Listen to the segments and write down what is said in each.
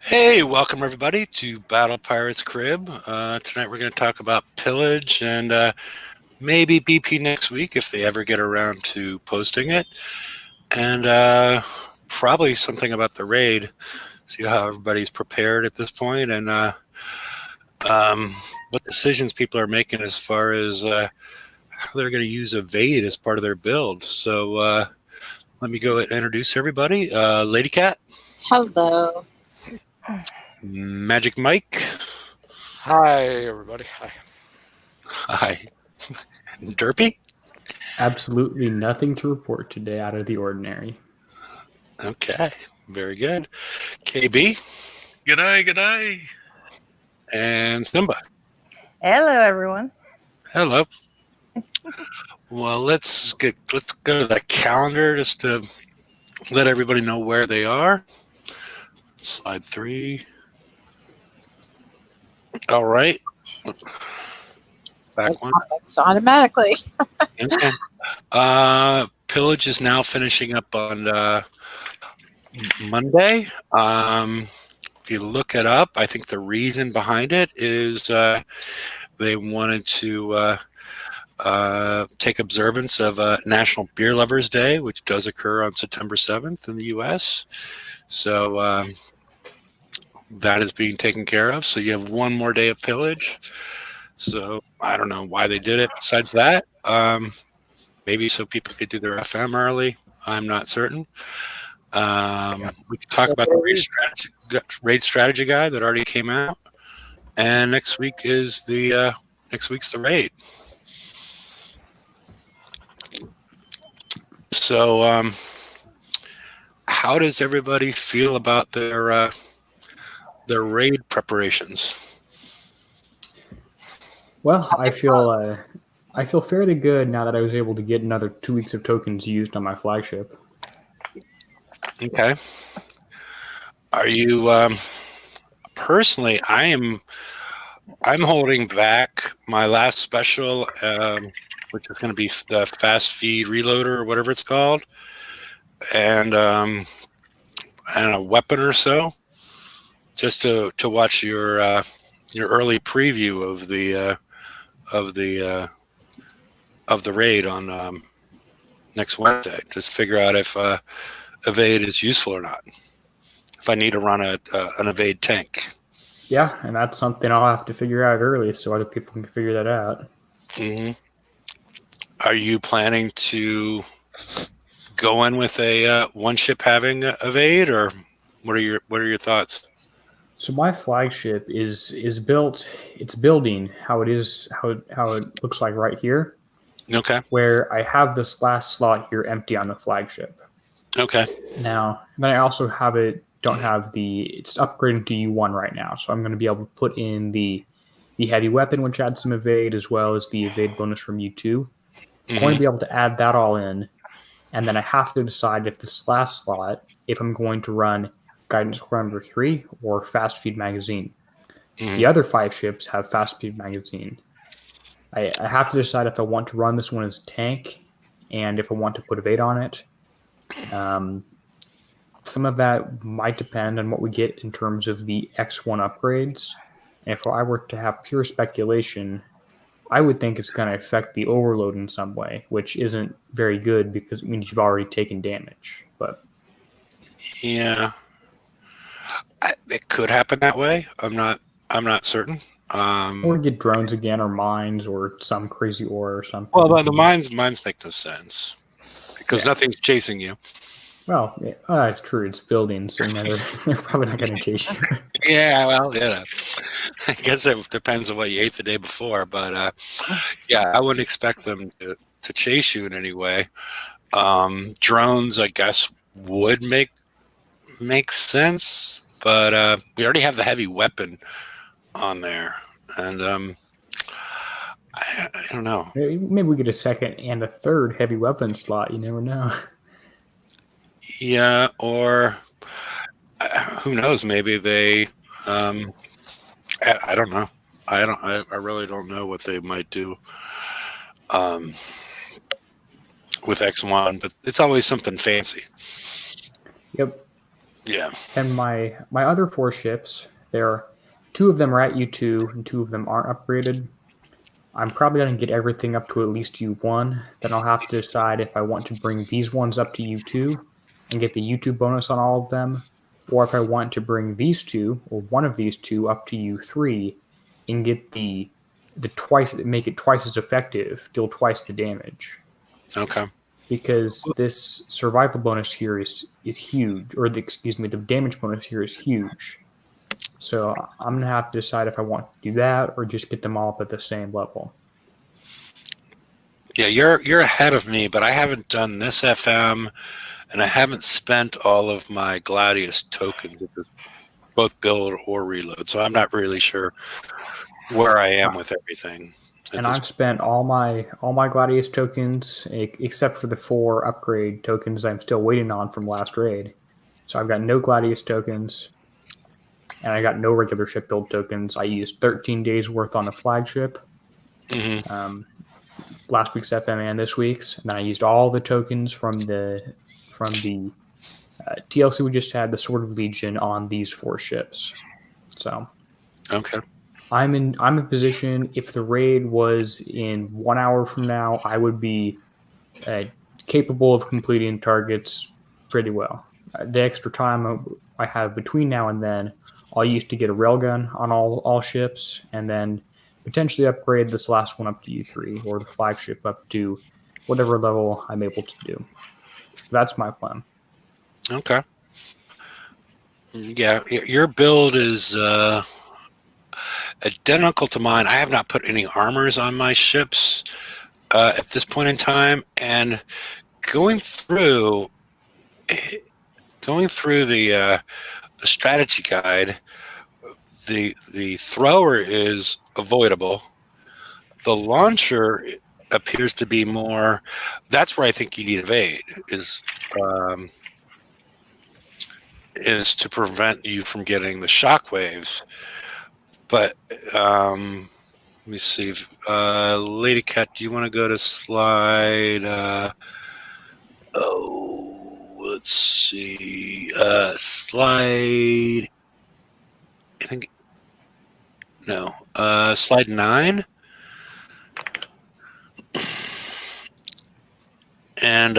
Hey, welcome everybody to Battle Pirates Crib. Tonight we're going to talk about Pillage and maybe BP next week if they ever get around to posting it. And probably something about the raid. See how everybody's prepared at this point and what decisions people are making as far as how they're going to use Evade as part of their build. So let me go and introduce everybody. Lady Cat. Hello. Magic Mike. Hi, everybody. Hi. Hi. Derpy. Absolutely nothing to report today out of the ordinary. Okay, very good. KB. G'day. And Simba. Hello, everyone. Hello. Well, let's go to the calendar just to let everybody know where they are. Slide 3. All right. Back one. It's automatically. Okay. Pillage is now finishing up on Monday. If you look it up, I think the reason behind it is they wanted to take observance of National Beer Lovers Day, which does occur on September 7th in the U.S. So that is being taken care of. So you have one more day of Pillage. So I don't know why they did it. Besides that, maybe so people could do their FM early. I'm not certain. We could talk about the raid strategy guide that already came out, and next week is the next week's the raid. So, how does everybody feel about their raid preparations? Well, I feel fairly good now that I was able to get another 2 weeks of tokens used on my flagship. Okay. Are you personally? I'm holding back my last special, which is going to be the fast feed reloader or whatever it's called, and a weapon or so, just to watch your early preview of the raid on next Wednesday. Just figure out if Evade is useful or not. If I need to run an Evade tank. Yeah, and that's something I'll have to figure out early so other people can figure that out. Mm-hmm. Are you planning to go in with a one ship having Evade, or what are your thoughts? So my flagship is built. It's building how it is, how it looks like right here. Okay. Where I have this last slot here empty on the flagship. Okay. Now, then I also have it. It's upgrading to U1 right now, so I'm going to be able to put in the heavy weapon, which adds some evade, as well as the evade bonus from U2. Mm-hmm. I'm going to be able to add that all in, and then I have to decide if this last slot, if I'm going to run Guidance Core number 3 or Fast Feed Magazine. Mm-hmm. The other 5 ships have Fast Feed Magazine. I have to decide if I want to run this one as tank, and if I want to put evade on it. Some of that might depend on what we get in terms of the X1 upgrades. And if I were to have pure speculation, I would think it's going to affect the overload in some way, which isn't very good because it means you've already taken damage. But yeah, it could happen that way. I'm not certain. Or get drones again, or mines, or some crazy ore or something. Well, the mines make no sense because nothing's chasing you. Well, yeah, that's true. It's buildings, so they're probably not going to chase you. Yeah, well, I guess it depends on what you ate the day before, but I wouldn't expect them to chase you in any way. Drones, I guess, would make sense, but we already have the heavy weapon on there, and I don't know. Maybe we get a second and a third heavy weapon slot. You never know. Yeah, or who knows? Maybe they. I don't know. I really don't know what they might do with X1, but it's always something fancy. Yep. Yeah. And my other 4 ships, there, 2 of them are at U2 and 2 of them aren't upgraded. I'm probably going to get everything up to at least U1. Then I'll have to decide if I want to bring these ones up to U2 and get the U2 bonus on all of them, or if I want to bring these 2 or one of these 2 up to U3 and get the twice, make it twice as effective, deal twice the damage. Okay. Because this survival bonus here is huge, or excuse me, the damage bonus here is huge. So I'm gonna have to decide if I want to do that or just get them all up at the same level. Yeah, you're ahead of me, but I haven't done this FM, and I haven't spent all of my Gladius tokens, both build or reload. So I'm not really sure where I am with everything. And I've spent all my Gladius tokens except for the 4 upgrade tokens I'm still waiting on from last raid. So I've got no Gladius tokens, and I got no regular ship build tokens. I used 13 days worth on the flagship. Last week's FM and this week's, and then I used all the tokens from the TLC we just had, the Sword of Legion, on these 4 ships. So okay. I'm in position. If the raid was in 1 hour from now, I would be capable of completing targets pretty well. The extra time I have between now and then, I'll use to get a railgun on all ships, and then potentially upgrade this last one up to U3 or the flagship up to whatever level I'm able to do. That's my plan. Okay. Yeah, your build is identical to mine. I have not put any armors on my ships at this point in time, and going through the strategy guide, the thrower is avoidable. The launcher appears to be more. That's where I think you need evade is to prevent you from getting the shockwaves. But let me see. Lady Cat, do you want to go to slide? Let's see. Slide. I think. No. Slide 9. And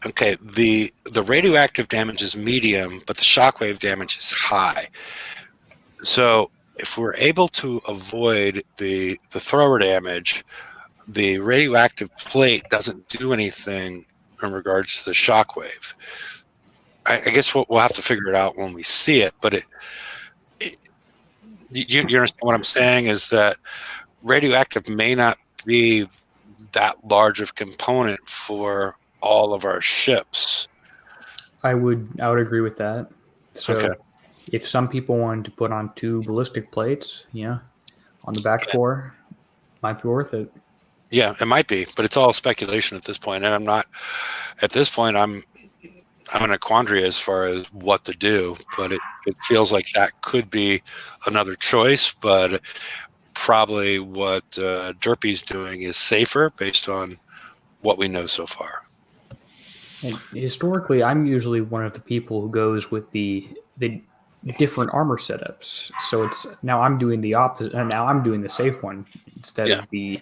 okay, the radioactive damage is medium, but the shockwave damage is high. So if we're able to avoid the thrower damage, the radioactive plate doesn't do anything in regards to the shockwave. I guess we'll have to figure it out when we see it. But you understand what I'm saying is that radioactive may not be that large of component for all of our ships. I would agree with that. So okay. If some people wanted to put on 2 ballistic plates, on the back 4, might be worth it. Yeah, it might be, but it's all speculation at this point. And I'm not at this point. I'm in a quandary as far as what to do. But it feels like that could be another choice. But probably what Derpy's doing is safer based on what we know so far. And historically, I'm usually one of the people who goes with the different armor setups. So it's now I'm doing the opposite, and now I'm doing the safe one instead of the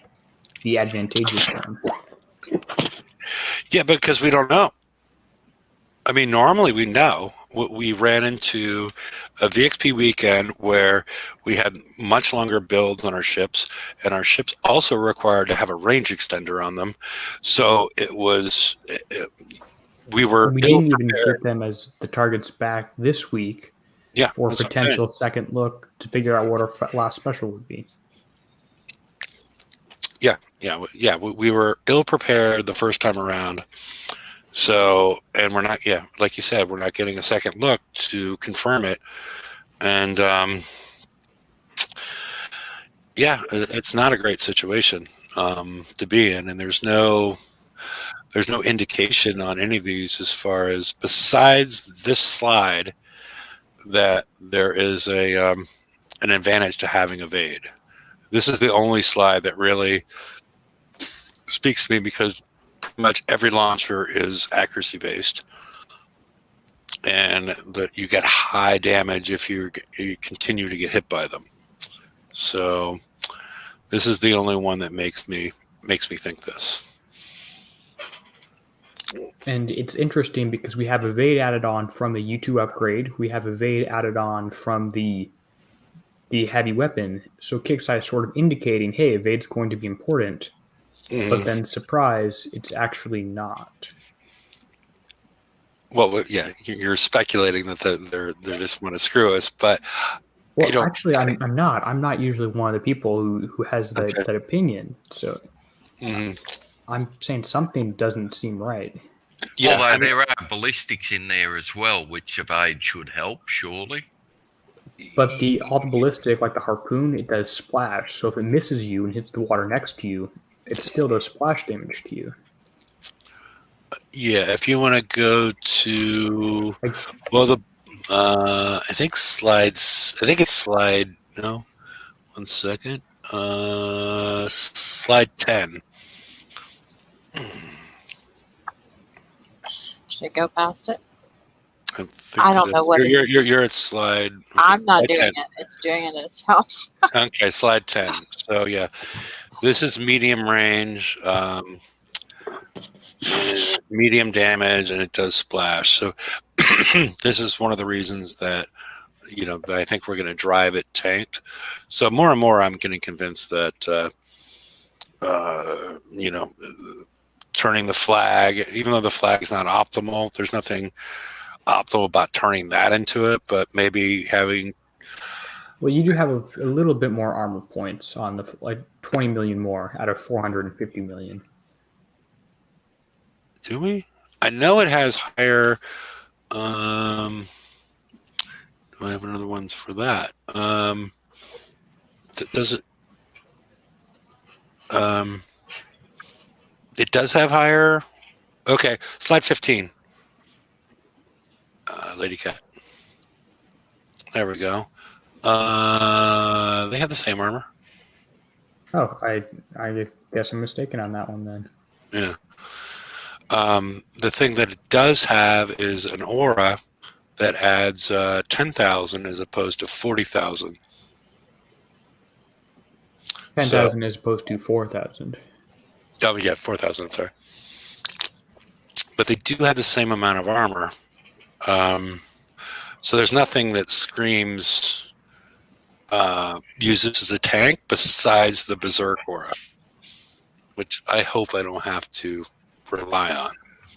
advantageous one. Yeah, because we don't know. I mean, normally we know. We ran into a VXP weekend where we had much longer builds on our ships, and our ships also required to have a range extender on them. So it was, we didn't even get them as the targets back this week. Yeah, for a potential second look to figure out what our last special would be. Yeah. We were ill prepared the first time around. So, and we're not, like you said, we're not getting a second look to confirm it. And it's not a great situation to be in. And there's no indication on any of these as far as, besides this slide, that there is an advantage to having evade. This is the only slide that really speaks to me because pretty much every launcher is accuracy based. and you get high damage if you continue to get hit by them. So this is the only one that makes me think this. And it's interesting because we have evade added on from the U2 upgrade. We have evade added on from the heavy weapon. So Kixeye is sort of indicating, hey, evade's going to be important. But then, surprise, it's actually not. Well, yeah, you're speculating that they just want to screw us, but well, actually, I'm not. I'm not usually one of the people who has that opinion. So I'm saying something doesn't seem right. Yeah, although there are ballistics in there as well, which evade should help, surely. But all the ballistic, like the harpoon, it does splash. So if it misses you and hits the water next to you, it still does splash damage to you. Yeah, if you want to go to, well, I think slides. I think it's slide. No, 1 second. Slide 10. Should I go past it? I don't know what you're at slide. I'm not doing 10. it. It's doing it itself. Okay, slide 10. So yeah, this is medium range, medium damage, and it does splash. So this is one of the reasons that that I think we're going to drive it tanked. So more and more, I'm getting convinced that turning the flag, even though the flag is not optimal, there's nothing optimal about turning that into it, but maybe having. Well, you do have a little bit more armor points on the 20 million more out of 450 million. Do we? I know it has higher. Do I have another ones for that? Does it? It does have higher. Okay, slide 15. Lady Cat. There we go. They have the same armor. Oh, I guess I'm mistaken on that one then. Yeah. The thing that it does have is an aura that adds 10,000 as opposed to 40,000. 10,000 as opposed to 4,000. Oh yeah, 4,000. I'm sorry. But they do have the same amount of armor. So there's nothing that screams use this as a tank besides the Berserk aura, which I hope I don't have to rely on.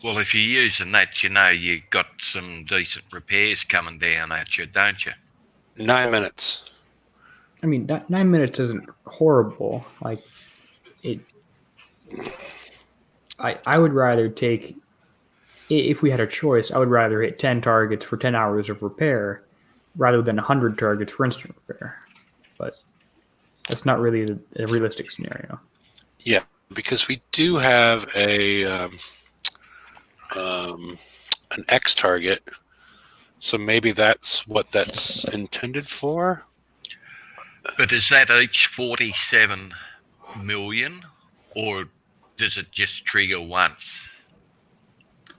Well, if you're using that, you got some decent repairs coming down at you, don't you? 9 minutes. I mean, 9 minutes isn't horrible. Like it. I would rather take. If we had a choice, I would rather hit 10 targets for 10 hours of repair rather than 100 targets for instant repair. But that's not really a realistic scenario. Yeah, because we do have an X target, so maybe that's what that's intended for. But is that each 47 million, or does it just trigger once?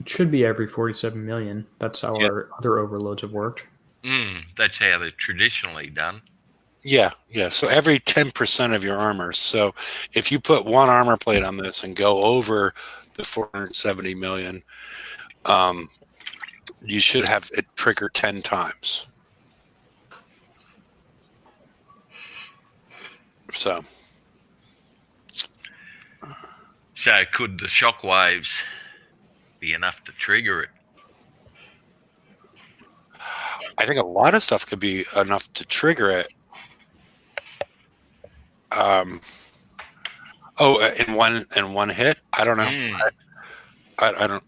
It should be every 47 million. That's how our other overloads have worked. That's how they're traditionally done. Yeah. So every 10% of your armor. So if you put one armor plate on this and go over the 470 million, you should have it trigger 10 times. So could the shockwaves be enough to trigger it? I think a lot of stuff could be enough to trigger it. In one hit? I don't know. I don't,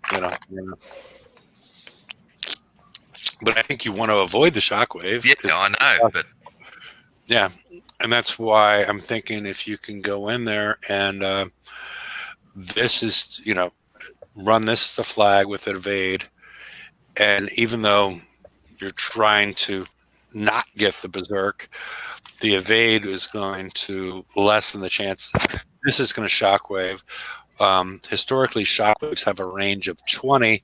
But I think you want to avoid the shockwave. Yeah, I know, but yeah, and that's why I'm thinking if you can go in there and this is, run this as a flag with evade, and even though you're trying to not get the Berserk, the evade is going to lessen the chance. This is going to shockwave. Historically, shockwaves have a range of 20.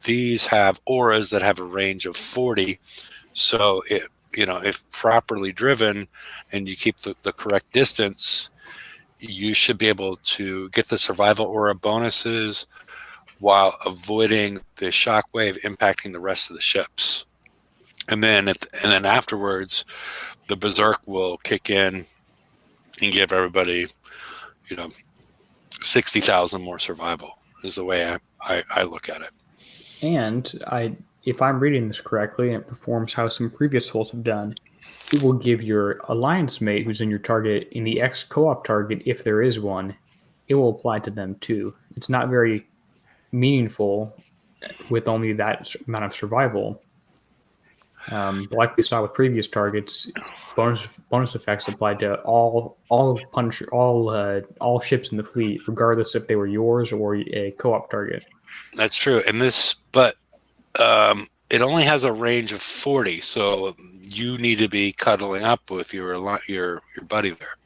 these have auras that have a range of 40. So if properly driven and you keep the correct distance, you should be able to get the survival aura bonuses while avoiding the shockwave impacting the rest of the ships. And then afterwards, the berserk will kick in and give everybody, 60,000 more survival is the way I look at it. And if I'm reading this correctly, and it performs how some previous holes have done, it will give your alliance mate who's in your target, in the X co-op target, if there is one, it will apply to them too. It's not very meaningful with only that amount of survival. But like we saw with previous targets, bonus effects applied to all ships in the fleet, regardless if they were yours or a co-op target. That's true. But it only has a range of 40, so you need to be cuddling up with your buddy there.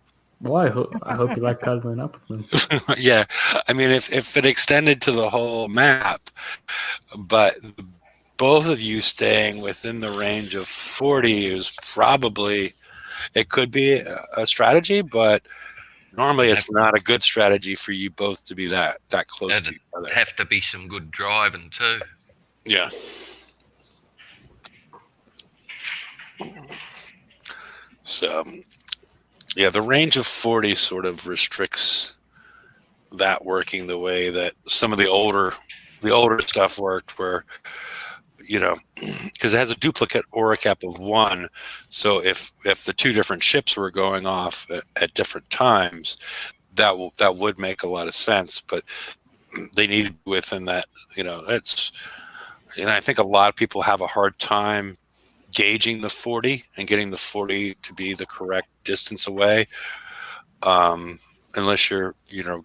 Well, I hope you like cuddling up with them. Yeah, I mean, if it extended to the whole map, but both of you staying within the range of 40 is probably, it could be a strategy, but normally it's not a good strategy for you both to be that close to each other. Have to be some good driving too. Yeah. So, yeah, the range of 40 sort of restricts that working the way that some of the older stuff worked, where, because it has a duplicate aura cap of 1. So if the two different ships were going off at different times, that would make a lot of sense. But they need to be within that. I think a lot of people have a hard time gauging the 40 and getting the 40 to be the correct distance away, unless you're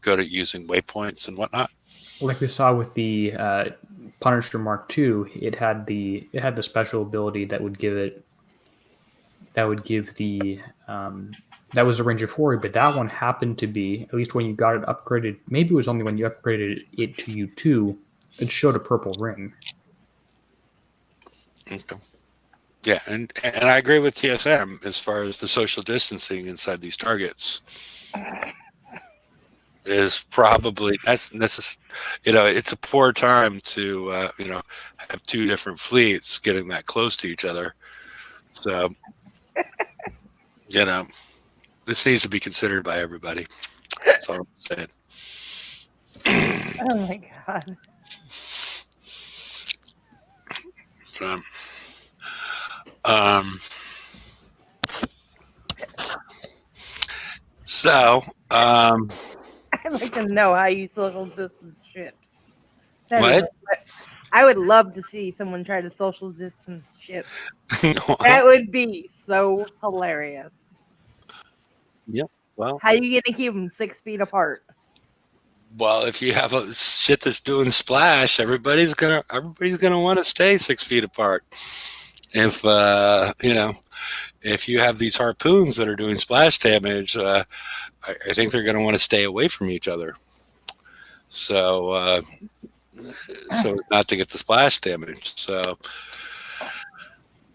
good at using waypoints and whatnot. Like we saw with the Punisher Mark II, it had the special ability that would give the that was a range of 40, but that one happened to be, at least when you got it upgraded, maybe it was only when you upgraded it to U2, it showed a purple ring. Okay. Yeah, and I agree with TSM as far as the social distancing inside these targets is probably it's a poor time to have two different fleets getting that close to each other. So this needs to be considered by everybody. That's all I'm saying. Oh my god. I'd like to know how you social distance ships. What? I would love to see someone try to social distance ships. That would be so hilarious. Yep. Well, how are you gonna keep them 6 feet apart? Well, if you have a shit that's doing splash, everybody's gonna want to stay 6 feet apart. If if you have these harpoons that are doing splash damage, I think they're going to want to stay away from each other. So not to get the splash damage. So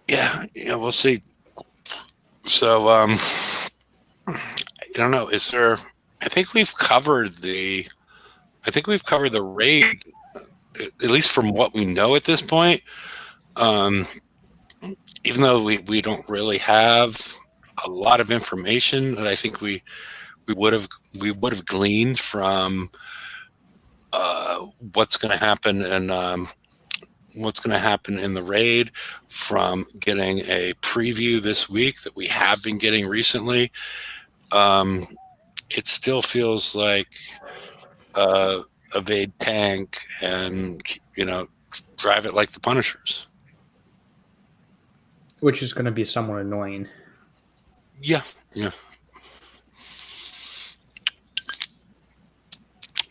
yeah, we'll see. So I don't know. Is there? I think we've covered the raid, at least from what we know at this point. Even though we don't really have a lot of information that I think we would have gleaned from what's going to happen and what's going to happen in the raid, from getting a preview this week that we have been getting recently. It still feels like evade tank and drive it like the Punishers. Which is going to be somewhat annoying. Yeah.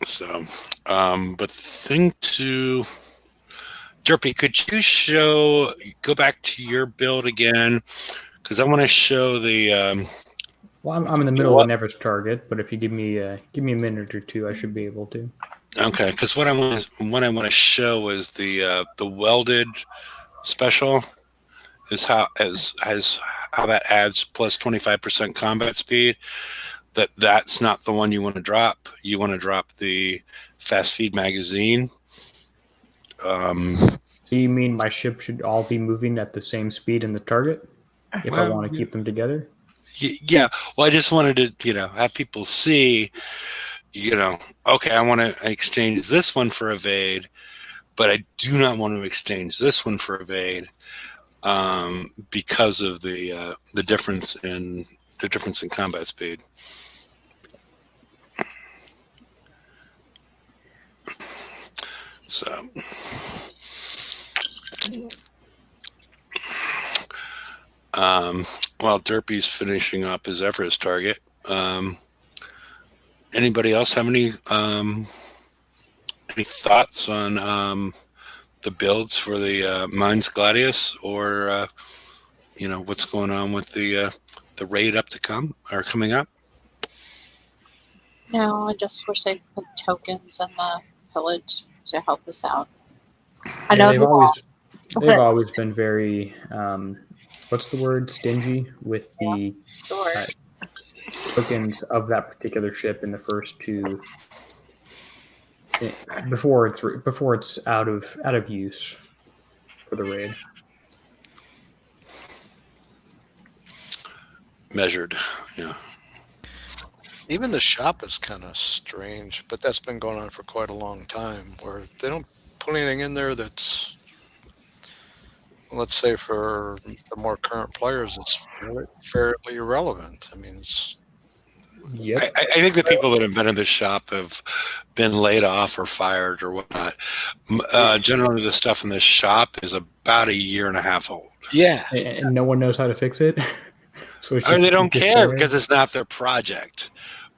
So, but thing to Derpy, could you go back to your build again? Because I want to show the Well, I'm in the middle of an Everest target, but if you give me a minute or two, I should be able to. Okay, because what I want to show is the welded special is how that adds plus 25% combat speed. That's not the one you want to drop. You want to drop the fast feed magazine. So you mean my ship should all be moving at the same speed in the target if I want to keep them together? Yeah. Well, I just wanted to, have people see, okay, I want to exchange this one for evade, but I do not want to exchange this one for evade because of the difference in combat speed. So, while Derpy's finishing up his Everest target, anybody else have any thoughts on the builds for the Mines Gladius, or what's going on with the raid coming up? No, I just wish they'd put tokens in the pillage to help us out. I know they've always been very what's the word, stingy with the tokens of that particular ship in the first two before it's out of use for the raid. Measured, yeah. Even the shop is kind of strange, but that's been going on for quite a long time, where they don't put anything in there that's, let's say, for the more current players, it's fairly irrelevant. I mean, Yep. I think the people that invented this shop have been laid off or fired or whatnot. Generally, the stuff in this shop is about a year and a half old. yeah, And no one knows how to fix it. So it's Or just, they don't just care there. because it's not their project.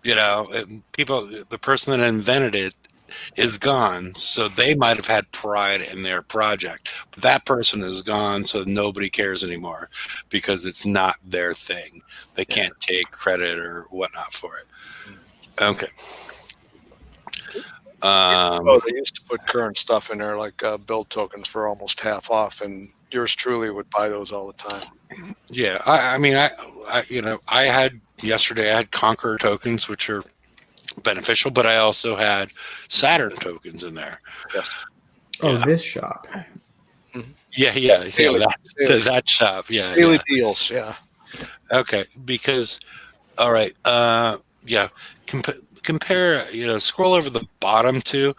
The person that invented it is gone, so they might have had pride in their project. But that person is gone, so nobody cares anymore because it's not their thing. They can't take credit or whatnot for it. Okay. they used to put current stuff in there, like build tokens for almost half off, and yours truly would buy those all the time. Yeah, I had yesterday. I had Conqueror tokens, which are beneficial, but I also had Saturn tokens in there. Yes. Oh, Yeah. this shop. Yeah, that shop. Yeah, Daily yeah. deals, yeah. Okay, because all right, compare. Scroll over the bottom two.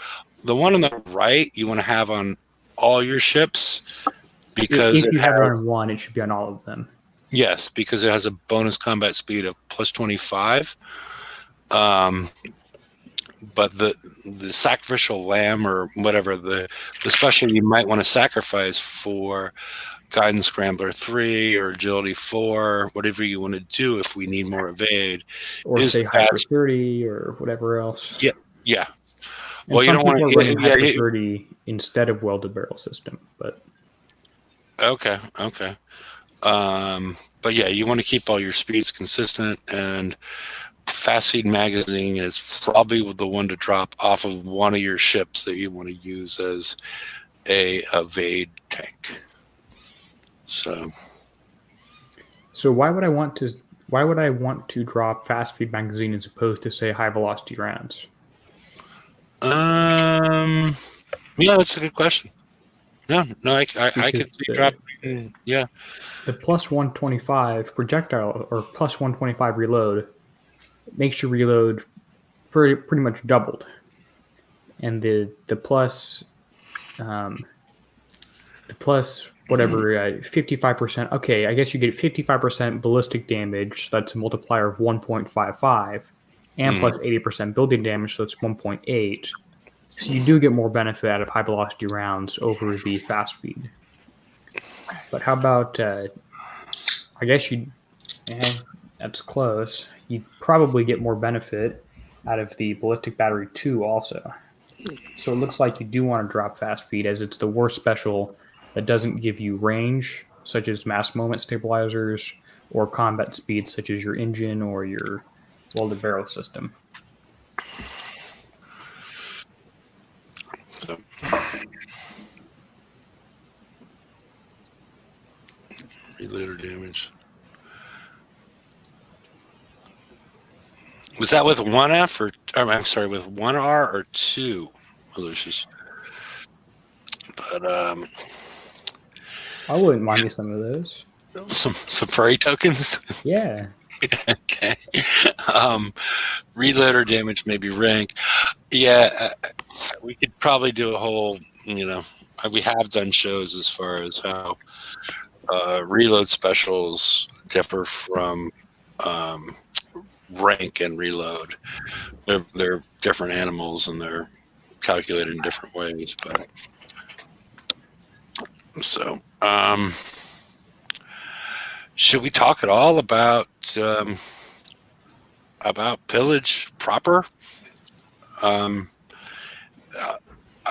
The one on the right you want to have on all your ships because If you have it on one, it should be on all of them. Yes, because it has a bonus combat speed of plus 25. But the sacrificial lamb or whatever, the special you might want to sacrifice for Guidance Scrambler 3 or Agility 4, whatever you want to do if we need more evade. Or is say Hyper 30 or whatever else. Yeah. And Well, you some don't want people to are running Hyper 30 instead of welded barrel system, but Okay. But yeah, you want to keep all your speeds consistent, and fast feed magazine is probably the one to drop off of one of your ships that you want to use as a evade tank. So why would I want to drop fast feed magazine as opposed to say high velocity rounds? yeah, that's a good question. No, I could see drop. Yeah, the plus 125 projectile or plus 125 reload makes your reload pretty much doubled, and the plus whatever 55%. Okay, I guess you get 55% ballistic damage. So that's a multiplier of 1.55, and plus 80% building damage. So that's 1.8. So you do get more benefit out of high velocity rounds over the fast feed. But how about? I guess that's close. You'd probably get more benefit out of the ballistic battery 2 also. So it looks like you do want to drop fast feed, as it's the worst special that doesn't give you range, such as mass moment stabilizers or combat speed, such as your engine or your welded barrel system. So, reloader damage. Was that with one F or I'm sorry, with one R or two Lucius? But I wouldn't mind me some of those. some furry tokens. Yeah. Okay. Reloader damage, maybe rank. Yeah, we could probably do a whole. We have done shows as far as how reload specials differ from rank and reload. They're different animals and they're calculated in different ways. But so, should we talk at all about Pillage proper?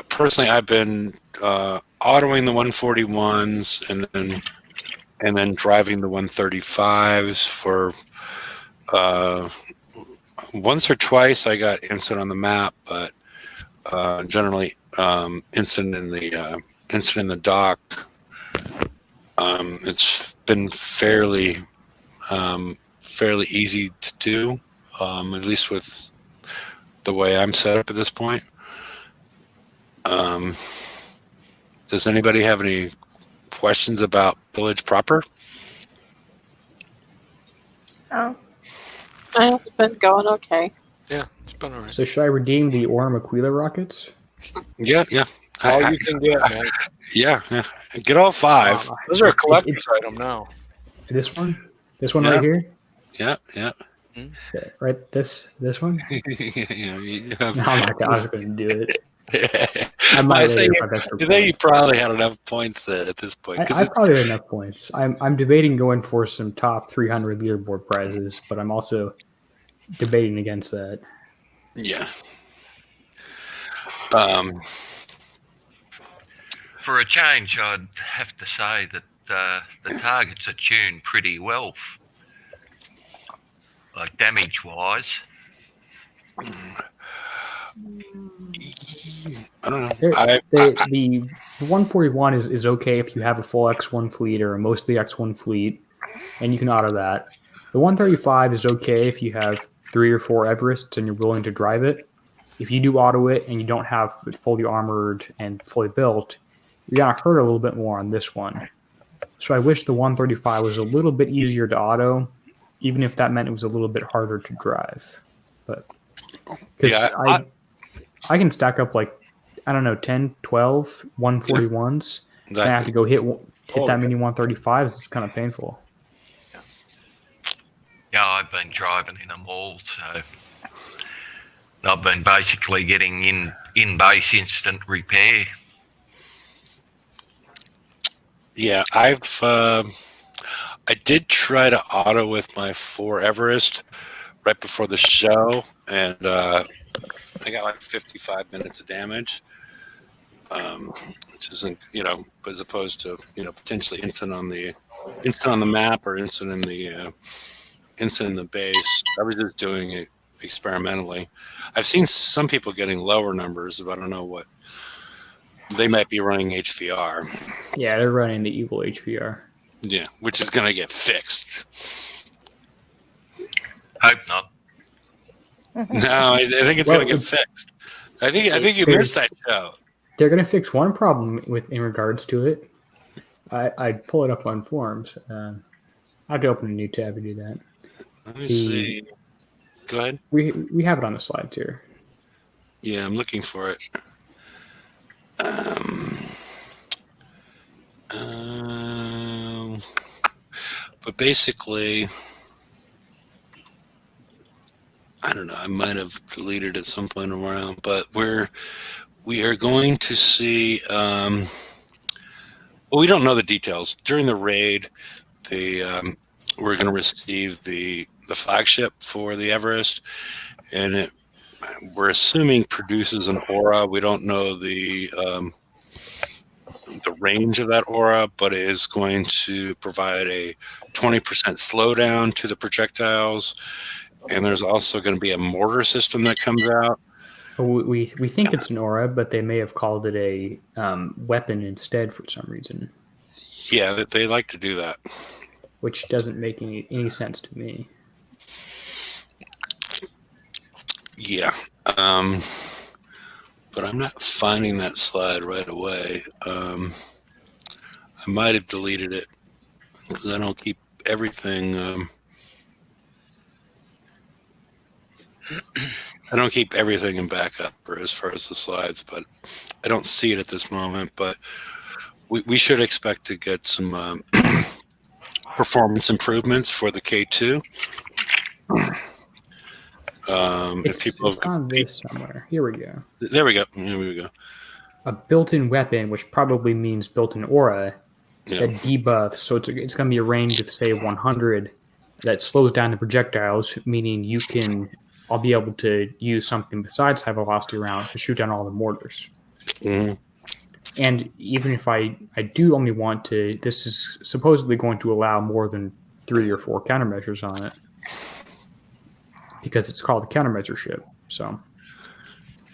Personally, I've been autoing the 141s and then driving the 135s for once or twice. I got instant on the map, but generally instant in the dock. It's been fairly easy to do, at least with the way I'm set up at this point. Does anybody have any questions about Pillage proper? Oh, I've been going okay. Yeah, it's been all right. So should I redeem the Orem Aquila rockets? Yeah. All you can get, man. Yeah. Get all 5. Those are a collector's item now. This one Yeah. right here. Yeah. Right, this one. You No, have- I'm not. I was going to do it. I I might think, later if I have extra I think you points. probably had enough points at this point. 'cause I probably have enough points. I'm debating going for some top 300 leaderboard prizes, but I'm also debating against that. yeah. For a change, I'd have to say that the targets are tuned pretty well, like damage-wise. I don't know. The 141 is okay if you have a full X1 fleet or most of the X1 fleet, and you can auto that. The 135 is okay if you have 3 or 4 Everests and you're willing to drive it. If you do auto it and you don't have it fully armored and fully built, you're going to hurt a little bit more on this one. So I wish the 135 was a little bit easier to auto, even if that meant it was a little bit harder to drive. But Yeah, I can stack up like, I don't know, 10, 12 141s. And I have to go hit that many 135s. It's kind of painful. Yeah, I've been driving in them all, so I've been basically getting in base instant repair. Yeah, I did try to auto with my 4 Everest right before the show, and I got like 55 minutes of damage, which isn't, as opposed to, potentially instant on the map or instant in the base. I was just doing it experimentally. I've seen some people getting lower numbers, but I don't know what. They might be running HVR. Yeah, they're running the evil HVR. Yeah, which is going to get fixed. Hope not. No, I think it's going to get fixed. I think you missed that show. They're going to fix one problem in regards to it. I pull it up on forums. I have to open a new tab to do that. Let me see. Go ahead. We have it on the slides here. Yeah, I'm looking for it. But basically, I don't know. I might have deleted at some point around, but we are going to see. Well, we don't know the details during the raid. We're going to receive the flagship for the Everest, and we're assuming produces an aura. We don't know the range of that aura, but it is going to provide a 20% slowdown to the projectiles. And there's also going to be a mortar system that comes out. We think it's an aura, but they may have called it a weapon instead for some reason, Yeah, they like to do that. which doesn't make any sense to me. Yeah. But I'm not finding that slide right away. I might have deleted it because I don't keep everything. I don't keep everything in backup or as far as the slides, but I don't see it at this moment. But we should expect to get some performance improvements for the K2. It's on this somewhere. Here we go. There we go. Here we go. A built-in weapon, which probably means built-in aura, Yeah. that debuffs. So it's going to be a range of, say, 100 that slows down the projectiles, meaning I'll be able to use something besides high velocity rounds to shoot down all the mortars. Mhm. And even if I do only want to, this is supposedly going to allow more than 3 or 4 countermeasures on it, because it's called a countermeasure ship. So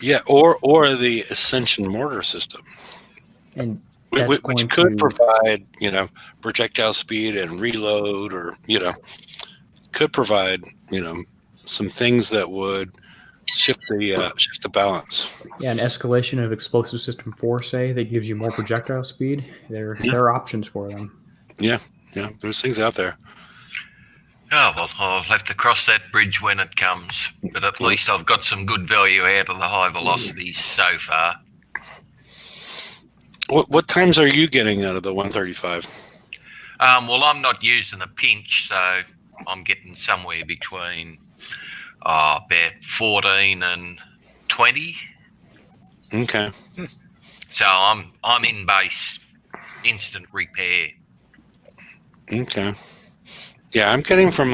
Yeah, or the Ascension mortar system, and which could provide projectile speed and reload, or could provide some things that would shift the balance. Yeah, an escalation of explosive system 4, say, that gives you more projectile speed. There are options for them. Yeah, there's things out there. Oh, well, I'll have to cross that bridge when it comes. But at least I've got some good value out of the high velocities so far. What times are you getting out of the 135? Well, I'm not using a pinch, so I'm getting somewhere between about 14 and 20. Okay. So I'm in base instant repair. Okay. Yeah, I'm getting from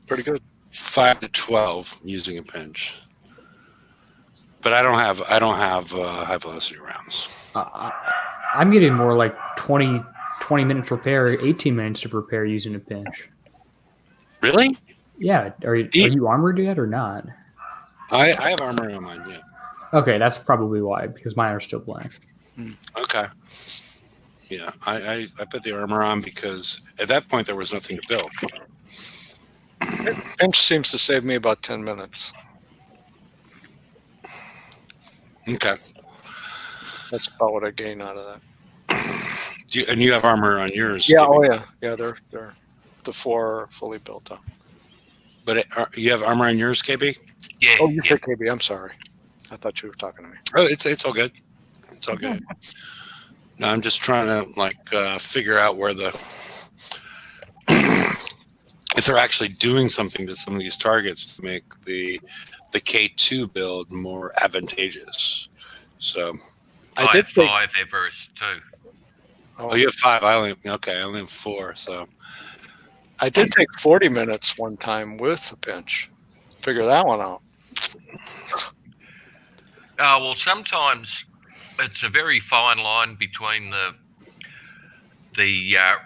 Pretty good. 5 to 12 using a pinch, but I don't have high velocity rounds. I'm getting more like 20 minutes repair, 18 minutes of repair using a pinch. Really? Yeah. Are you armored yet or not? I have armor on mine. Yeah. Okay, that's probably why, because mine are still blank. Okay. Yeah, I put the armor on because at that point there was nothing to build. Pinch seems to save me about 10 minutes. Okay. That's about what I gain out of that. And you have armor on yours. Yeah. KB. Oh yeah. Yeah. They're the 4 are fully built up. But you have armor on yours, KB? Yeah. Oh, you said KB. I'm sorry. I thought you were talking to me. Oh, it's all good. It's all good. No, I'm just trying to figure out where if they're actually doing something to some of these targets to make the K2 build more advantageous. So I have 5 Everest too. Oh, you have 5. I only have 4. So I did take 40 minutes one time with a pinch. Figure that one out. Well, sometimes it's a very fine line between the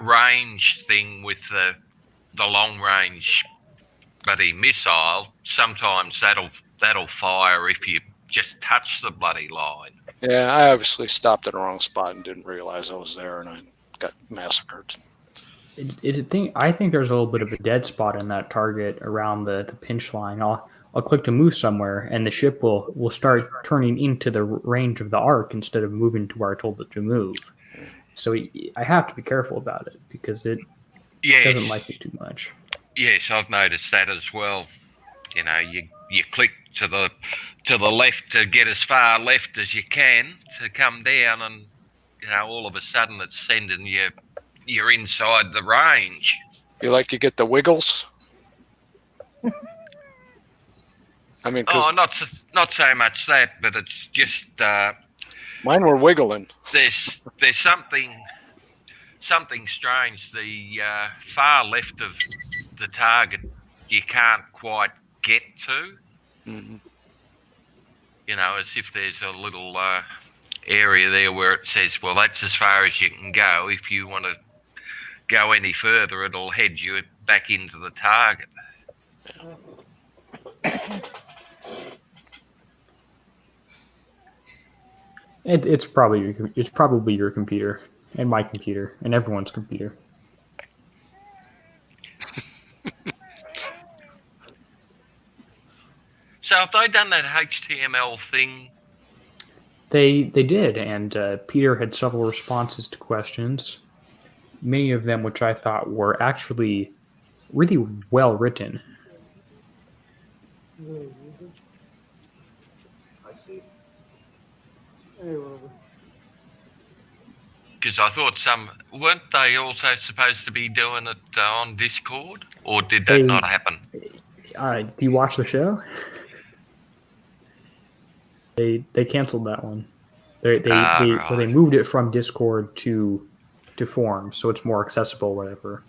range thing with the long range bloody missile. Sometimes that'll fire if you just touch the bloody line. Yeah, I obviously stopped in the wrong spot and didn't realize I was there, and I got massacred. I think there's a little bit of a dead spot in that target around the pinch line. I'll click to move somewhere, and the ship will start turning into the range of the arc instead of moving to where I told it to move. So I have to be careful about it because it doesn't like it too much. Yes, I've noticed that as well. You click to the left to get as far left as you can to come down, and all of a sudden it's sending you're inside the range. You like to get the wiggles? I mean, not so much that, but it's just mine were wiggling. There's something strange. The far left of the target you can't quite get to. Mm-hmm. As if there's a little area there where it says, well, that's as far as you can go. If you want to go any further, it'll head you back into the target. It's probably your computer and my computer and everyone's computer. So have they done that HTML thing? They did, and Peter had several responses to questions, many of them which I thought were actually really well written. Because I thought weren't they also supposed to be doing it on Discord, or did that not happen? Do you watch the show? They canceled that one. They moved it from Discord to forums, so it's more accessible, whatever.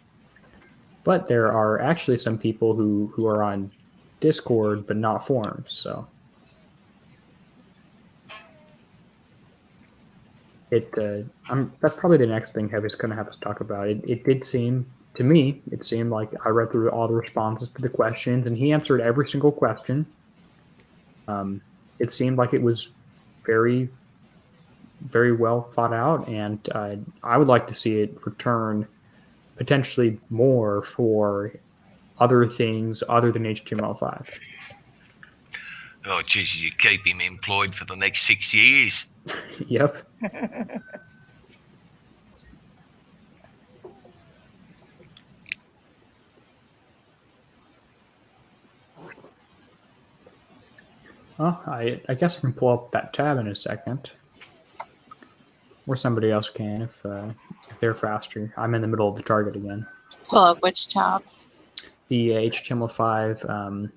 But there are actually some people who are on Discord but not forums, so that's probably the next thing Heavy's going to have us talk about. It did seem to me, it seemed like I read through all the responses to the questions, and he answered every single question. It seemed like it was very, very well thought out, and I would like to see it return potentially more for other things other than HTML5. Oh, Jesus, you keep him employed for the next 6 years. Yep. Well, I guess I can pull up that tab in a second. Or somebody else can if they're faster. I'm in the middle of the target again. Pull up which tab? The HTML5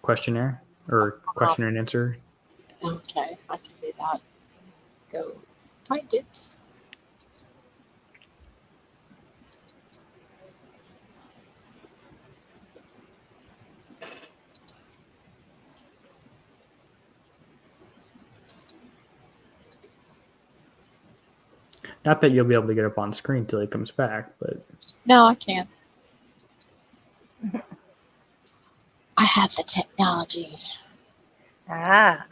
questionnaire or question and answer. Okay, I can do that. Go find it. Not that you'll be able to get up on screen till he comes back, but No, I can't. I have the technology. Ah.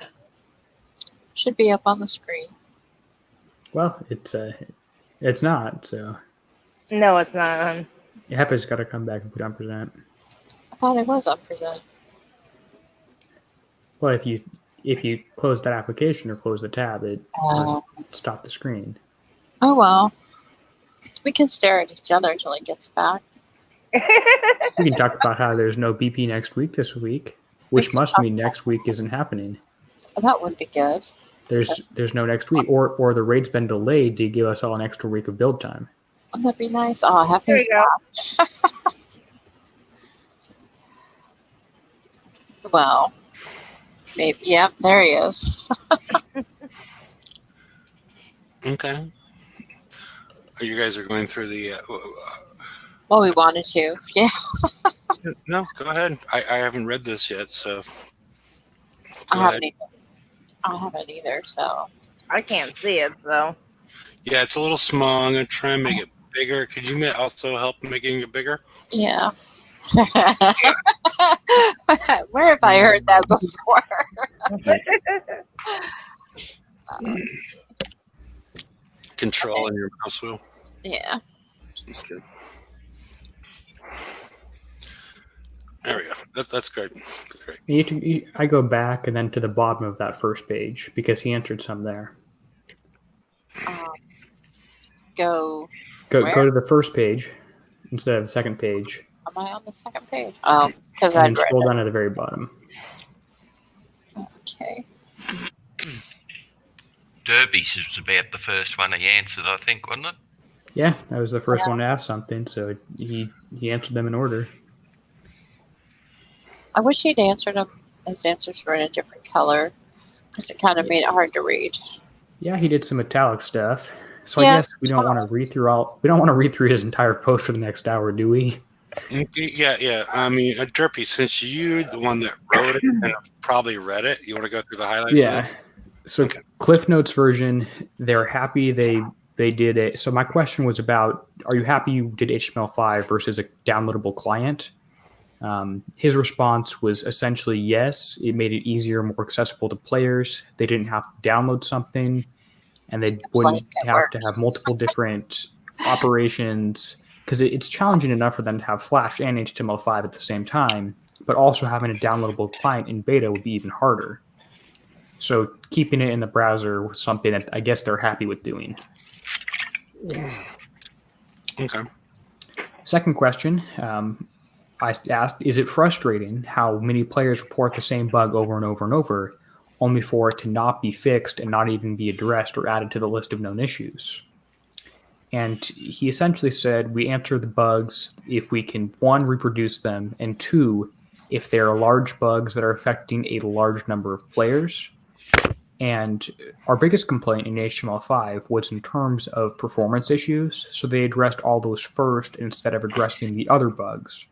Should be up on the screen. well, it's not. So No, it's not. Heifer's got to come back and put on present. I thought it was up present. Well, if you close that application or close the tab, it will stop the screen. Oh well. We can stare at each other until he gets back. We can talk about how there's no BP next week this week, which must mean next week isn't happening. That would be good. There's no next week, or the raid's been delayed to give us all an extra week of build time. Wouldn't that be nice? Oh, happy There you go. Well, maybe. Yep, there he is. Okay. You guys are going through the. Well, we wanted to. Yeah. No, go ahead. I haven't read this yet, so. I haven't either, so. I can't see it, so. Yeah, it's a little small. I'm going to try and make it bigger. Could you also help making it bigger? Yeah. Where have I heard that before? Control on your mouse wheel. Yeah. Okay. There we go. That's good. That's great. I go back and then to the bottom of that first page because he answered some there. Go to the first page instead of the second page. Am I on the second page? Oh, because And I then read scroll it. down to the very bottom. Okay. Derby's was about the first one he answered, I think, wasn't it? Yeah, I was the first one to ask something, so he answered them in order. I wish he'd answered them. His answers were in a different color because it kind of made it hard to read. Yeah, he did some italic stuff. So Yeah. I guess we don't want to read through his entire post for the next hour, do we? Yeah. I mean, Derpy, since you're the one that wrote it and probably read it, you want to go through the highlights? Yeah. So Okay. Cliff Notes version, they're happy they did it. So my question was about, are you happy you did HTML5 versus a downloadable client? His response was essentially yes. It made it easier, more accessible to players. They didn't have to download something, and they wouldn't Like at have work. to have multiple different operations, because it's challenging enough for them to have Flash and HTML5 at the same time, but also having a downloadable client in beta would be even harder. So keeping it in the browser was something that I guess they're happy with doing. Okay. Second question, I asked, is it frustrating how many players report the same bug over and over and over, only for it to not be fixed and not even be addressed or added to the list of known issues? And he essentially said, we answer the bugs if we can, one, reproduce them, and two, if they are large bugs that are affecting a large number of players. And our biggest complaint in HTML5 was in terms of performance issues, so they addressed all those first instead of addressing the other bugs.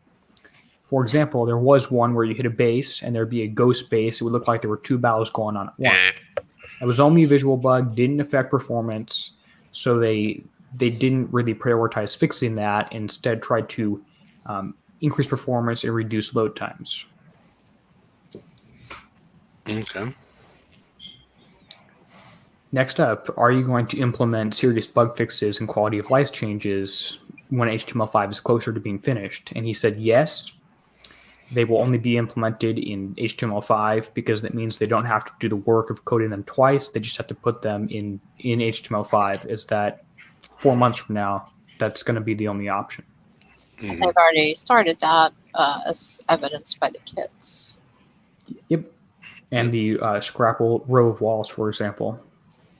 For example, there was one where you hit a base and there'd be a ghost base. It would look like there were two battles going on at once. Yeah. It was only a visual bug, didn't affect performance, so they didn't really prioritize fixing that. Instead, tried to increase performance and reduce load times. Okay. Next up, are you going to implement serious bug fixes and quality of life changes when HTML5 is closer to being finished? And he said yes. They will only be implemented in HTML5 because that means they don't have to do the work of coding them twice. They just have to put them in HTML5. Is that 4 months from now, that's going to be the only option. And they've already started that, as evidenced by the kits. Yep. And the scrapple row of walls, for example.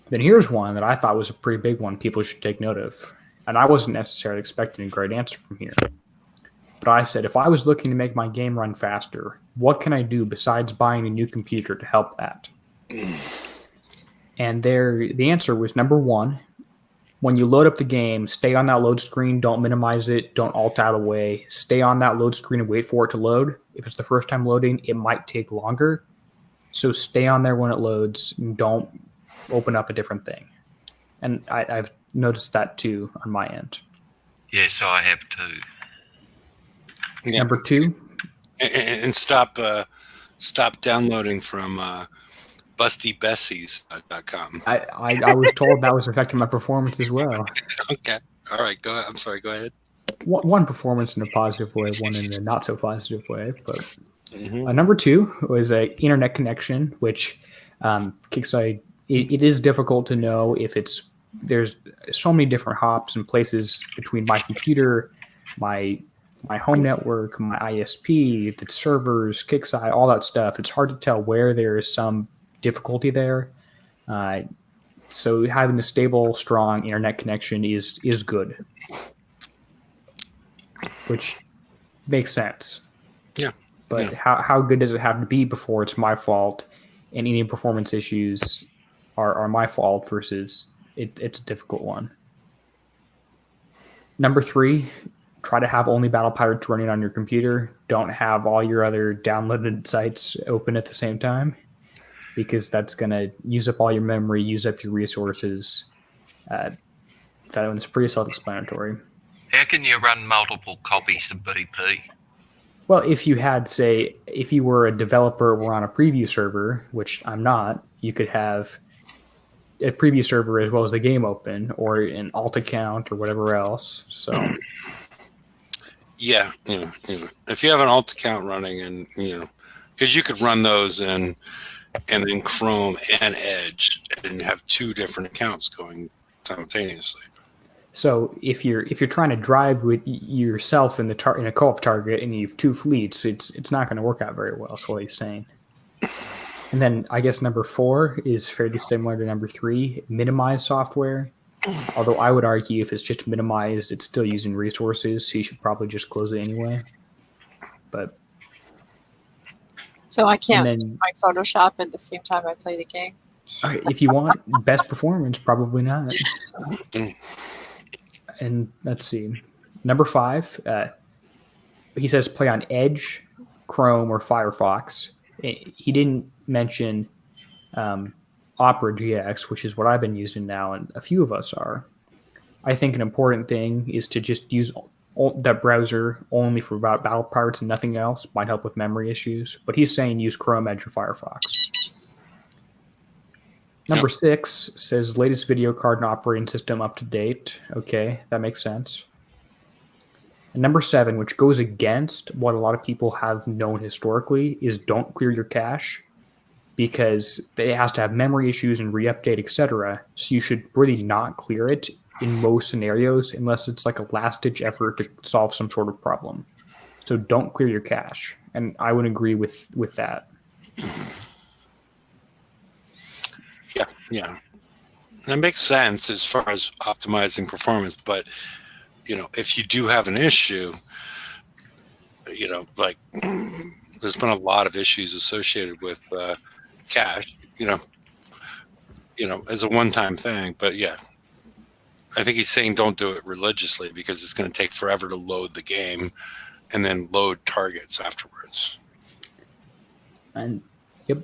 Then here's one that I thought was a pretty big one people should take note of. And I wasn't necessarily expecting a great answer from here. But I said, if I was looking to make my game run faster, what can I do besides buying a new computer to help that? And the answer was, number one, when you load up the game, stay on that load screen, don't minimize it, don't alt out away, stay on that load screen and wait for it to load. If it's the first time loading, it might take longer. So stay on there when it loads and don't open up a different thing. And I've noticed that too on my end. Yes, I have too. Yeah. Number two, And stop downloading from bustybessies.com. I was told that was affecting my performance as well. Okay. All right. Go ahead. I'm sorry. Go ahead. One performance in a positive way, one in a not so positive way. But Mhm. number two was a internet connection, which Kickside. It is difficult to know if there's so many different hops and places between my computer, my home network, my ISP, the servers, Kickside, all that stuff. It's hard to tell where there is some difficulty there. So having a stable, strong internet connection is good, which makes sense. Yeah. But Yeah. how good does it have to be before it's my fault and any performance issues are my fault versus it's a difficult one? Number three, try to have only Battle Pirates running on your computer. Don't have all your other downloaded sites open at the same time, because that's going to use up all your memory, use up your resources. That one's pretty self-explanatory. How can you run multiple copies of BP? Well, if you had, say, if you were a developer or on a preview server, which I'm not, you could have a preview server as well as the game open, or an alt account or whatever else. So Yeah. If you have an alt account running, and because you could run those in Chrome and Edge and have two different accounts going simultaneously. So if you're trying to drive with yourself in in a co-op target and you have two fleets, it's not going to work out very well. That's what he's saying. And then I guess number four is fairly similar to number three: minimize software. Although I would argue if it's just minimized, it's still using resources, so you should probably just close it anyway. But So I can't then, my Photoshop at the same time I play the game. if you want best performance, probably not. And let's see, number five, he says play on Edge, Chrome, or Firefox. He didn't mention Opera GX, which is what I've been using now, and a few of us are, I think an important thing is to just use that browser only for battle pirates and nothing else. Might help with memory issues, but he's saying use Chrome, Edge, or Firefox. Number 6 says latest video card and operating system up to date. Okay, that makes sense. And number 7, which goes against what a lot of people have known historically, is don't clear your cache, because it has to have memory issues and re-update, etc. So you should really not clear it in most scenarios unless it's like a last-ditch effort to solve some sort of problem. So don't clear your cache, and I would agree with that. Yeah. That makes sense as far as optimizing performance, but if you do have an issue, like there's been a lot of issues associated with cache, as a one-time thing. But yeah, I think he's saying don't do it religiously because it's going to take forever to load the game and then load targets afterwards. And yep.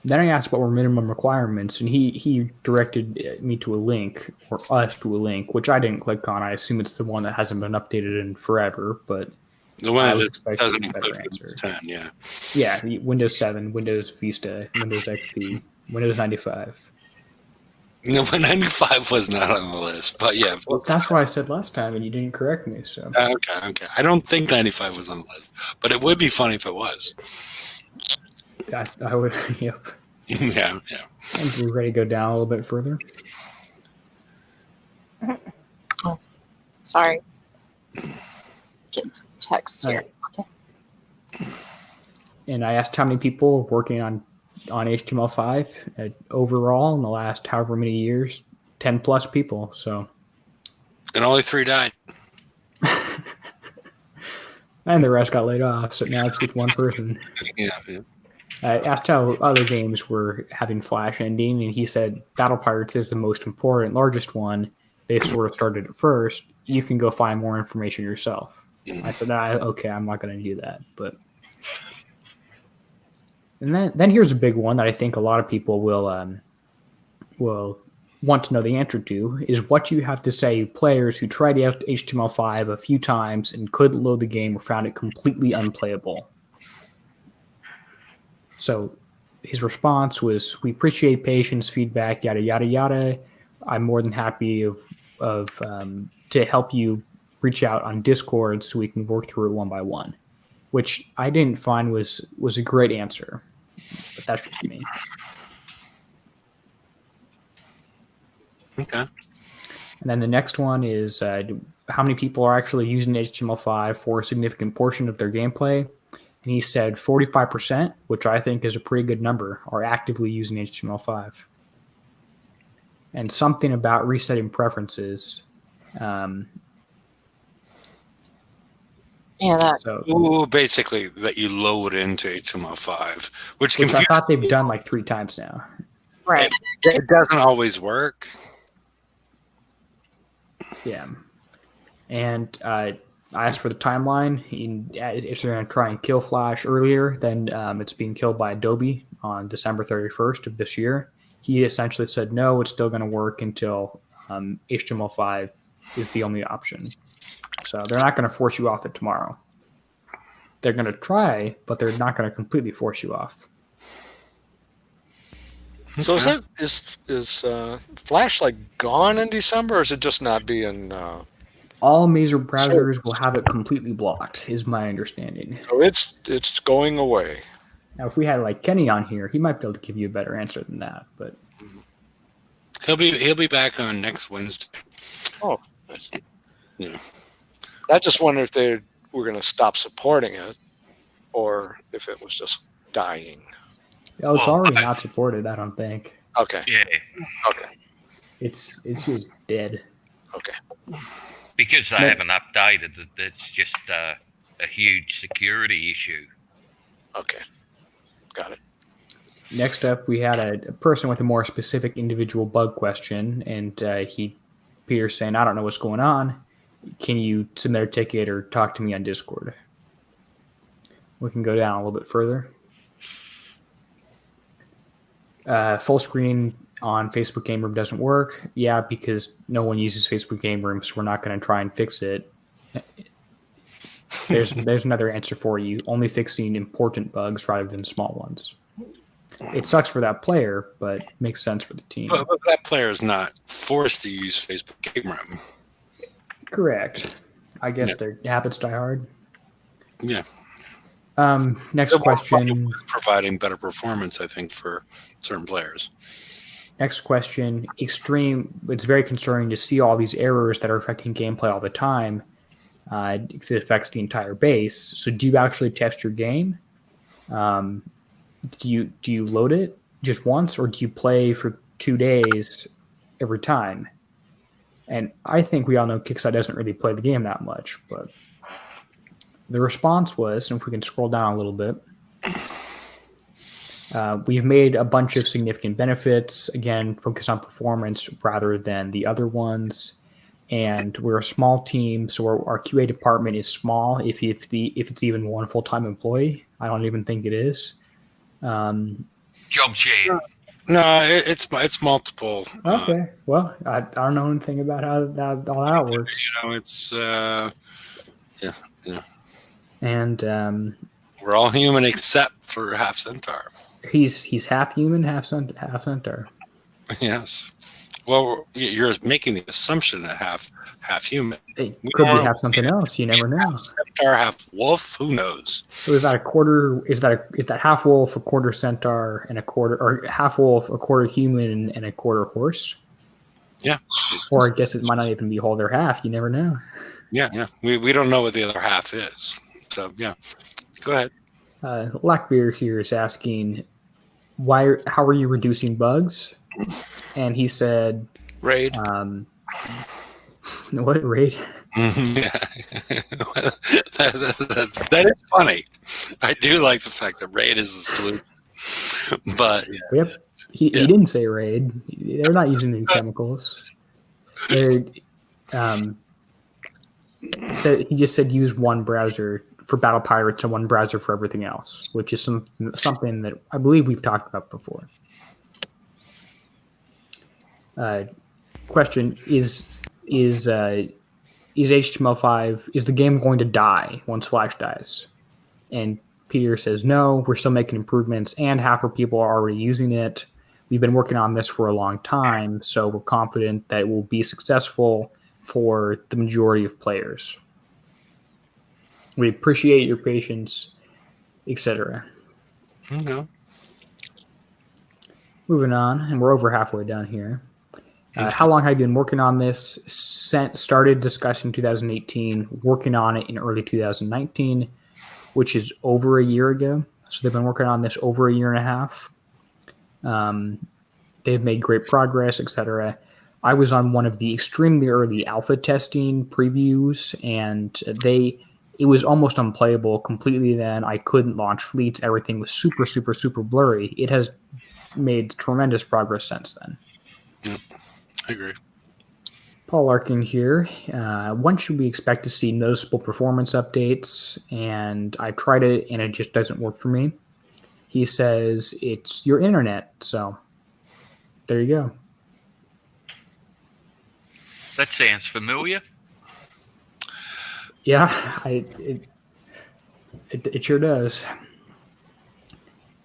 Then I asked what were minimum requirements, and he directed me to a link, or us to a link, which I didn't click on. I assume it's the one that hasn't been updated in forever, but the one that doesn't include Windows 10, yeah. Yeah, Windows 7, Windows Vista, Windows XP, Windows 95. No, but 95 was not on the list, but yeah. Well, that's what I said last time, and you didn't correct me. So Okay. I don't think 95 was on the list, but it would be funny if it was. I would, yep. Yeah. And we're ready to go down a little bit further. Oh, sorry. Get text here. Okay. And I asked how many people are working on HTML5 overall in the last however many years. 10 plus people. So. And only 3 died. And the rest got laid off. So now it's with one person. Yeah. I asked how other games were having Flash ending, and he said Battle Pirates is the most important, largest one. They sort of started it first. You can go find more information yourself. I said, okay, I'm not going to do that. But and then here's a big one that I think a lot of people will want to know the answer to, is what you have to say to players who tried HTML5 a few times and couldn't load the game or found it completely unplayable. So his response was, "We appreciate patience, feedback, yada, yada, yada. I'm more than happy to help you reach out on Discord so we can work through it one by one," which I didn't find was a great answer. But that's just me. Okay. And then the next one is how many people are actually using HTML5 for a significant portion of their gameplay? And he said 45%, which I think is a pretty good number, are actively using HTML5. And something about resetting preferences. Basically that you load into HTML5, which I thought they've done like 3 times now. Right. It doesn't always work. Yeah. And I asked for the timeline. If they're going to try and kill Flash earlier, then it's being killed by Adobe on December 31st of this year. He essentially said, no, it's still going to work until HTML5 is the only option. So they're not going to force you off it tomorrow. They're going to try, but they're not going to completely force you off. So is Flash like gone in December, or is it just not being? All major browsers will have it completely blocked, is my understanding. So it's going away. Now, if we had like Kenny on here, he might be able to give you a better answer than that. But he'll be back on next Wednesday. Oh, yeah. I just wonder if they were going to stop supporting it, or if it was just dying. Oh, it's already not supported, I don't think. Okay. Yeah. Okay. It's just dead. Okay. Because they haven't updated it, it's just a huge security issue. Okay. Got it. Next up, we had a person with a more specific individual bug question, and Peter's saying, I don't know what's going on. Can you submit a ticket or talk to me on Discord? We can go down a little bit further. Full screen on Facebook Game Room doesn't work. Yeah, because no one uses Facebook Game Room, so we're not going to try and fix it. There's another answer for you. Only fixing important bugs rather than small ones. It sucks for that player, but makes sense for the team. But that player is not forced to use Facebook Game Room. Correct. I guess their habits die hard. Yeah. Next So question. Providing better performance, I think, for certain players. Next question. Extreme. It's very concerning to see all these errors that are affecting gameplay all the time. It affects the entire base. So, do you actually test your game? Do you load it just once, or do you play for 2 days every time? And I think we all know Kickside doesn't really play the game that much, but the response was, and if we can scroll down a little bit, we've made a bunch of significant benefits, again, focus on performance rather than the other ones. And we're a small team, so our QA department is small. If it's even one full-time employee, I don't even think it is. Job share. No, it's multiple. Okay, well, I don't know anything about how all that works. It's yeah. And We're all human except for Half Centaur. he's half human, half centaur. Yes. Well, you're making the assumption that half human. It could be half something else. You never know. Half centaur, half wolf. Who knows? So is that a quarter? Is that half wolf, a quarter centaur, and a quarter, or half wolf, a quarter human, and a quarter horse? Yeah. Or I guess it might not even be whole or half. You never know. Yeah. We don't know what the other half is. So yeah. Go ahead. Blackbeard here is asking, how are you reducing bugs? And he said, Raid. what raid? Yeah. that is funny. I do like the fact that raid is the solution. But Yep. He didn't say raid. They're not using new chemicals. They're he just said use one browser for Battle Pirates and one browser for everything else, which is something that I believe we've talked about before. Question is HTML5, is the game going to die once Flash dies? And Peter says, no, we're still making improvements, and half our people are already using it. We've been working on this for a long time, so we're confident that it will be successful for the majority of players. We appreciate your patience, etc. Okay. Moving on, and we're over halfway down here. How long have you been working on this? Started discussing 2018, working on it in early 2019, which is over a year ago. So they've been working on this over a year and a half. They've made great progress, etc. I was on one of the extremely early alpha testing previews, and it was almost unplayable completely then. I couldn't launch fleets. Everything was super, super, super blurry. It has made tremendous progress since then. Yep, I agree. Paul Larkin here. When should we expect to see noticeable performance updates? And I tried it, and it just doesn't work for me. He says it's your internet, so there you go. That sounds familiar. Yeah, it sure does.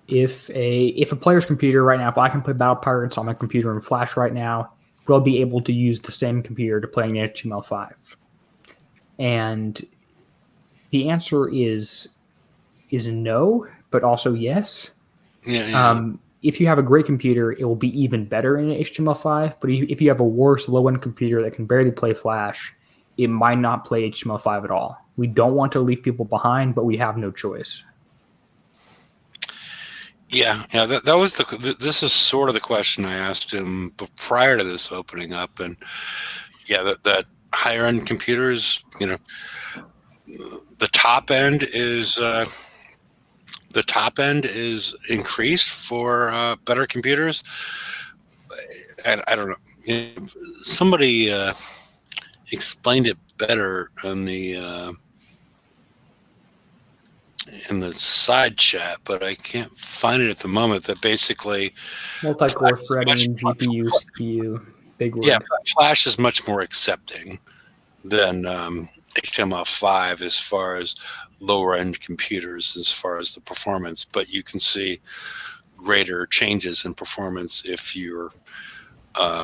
If a player's computer right now, if I can play Battle Pirates on my computer in Flash right now, we'll be able to use the same computer to play in HTML5. And the answer is no, but also yes. Yeah. If you have a great computer, it will be even better in HTML5. But if you have a worse low-end computer that can barely play Flash, it might not play HTML5 at all. We don't want to leave people behind, but we have no choice. Yeah. That was this is sort of the question I asked him prior to this opening up, and yeah, that higher end computers, the top end is increased for better computers, and I don't know. Somebody explained it better in in the side chat, but I can't find it at the moment. That basically, Multi-core Flash is threading, much- GPU, CPU, big word. yeah, Flash is much more accepting than HTML5 as far as lower end computers, as far as the performance. But you can see greater changes in performance if you're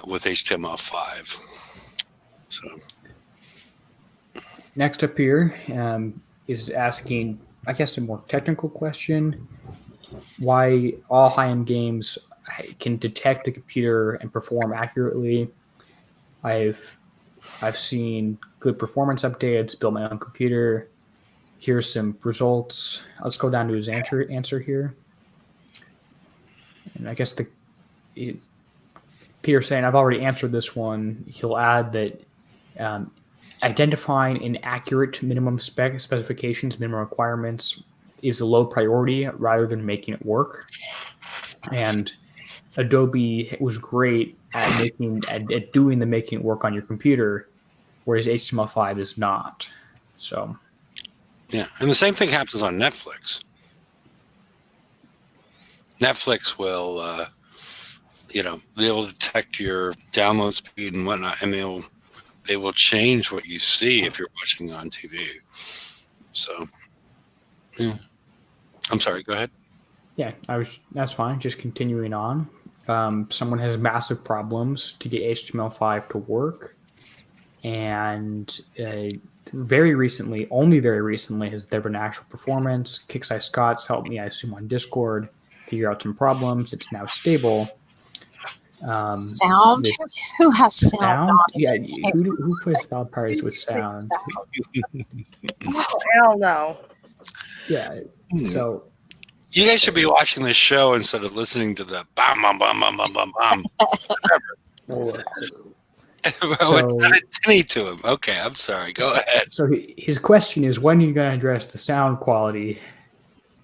with HTML5. So Next up here is asking, I guess, a more technical question: why all high-end games can detect the computer and perform accurately. I've seen good performance updates, built my own computer. Here's some results. Let's go down to his answer here. And I guess Peter saying, I've already answered this one. He'll add that identifying inaccurate minimum specifications, minimum requirements is a low priority rather than making it work. And Adobe was great at doing the making it work on your computer, whereas HTML5 is not. So yeah, and the same thing happens on Netflix. Netflix will, they'll detect your download speed and whatnot, and they will change what you see if you're watching on TV. So, yeah. I'm sorry. Go ahead. yeah, that's fine. Just continuing on. Someone has massive problems to get HTML5 to work, and very recently, only very recently, has there been actual performance. Kicksai Scott's helped me, I assume, on Discord, figure out some problems. It's now stable. Sound? Who has sound? Sound? on Yeah, it? who plays Valve parties with sound? Hell no. Yeah, so You guys should be watching this show instead of listening to the bam, bam, bam, bam, bam, bam, bam. It's not a tinny to him. Okay, I'm sorry. Go ahead. So his question is, when are you going to address the sound quality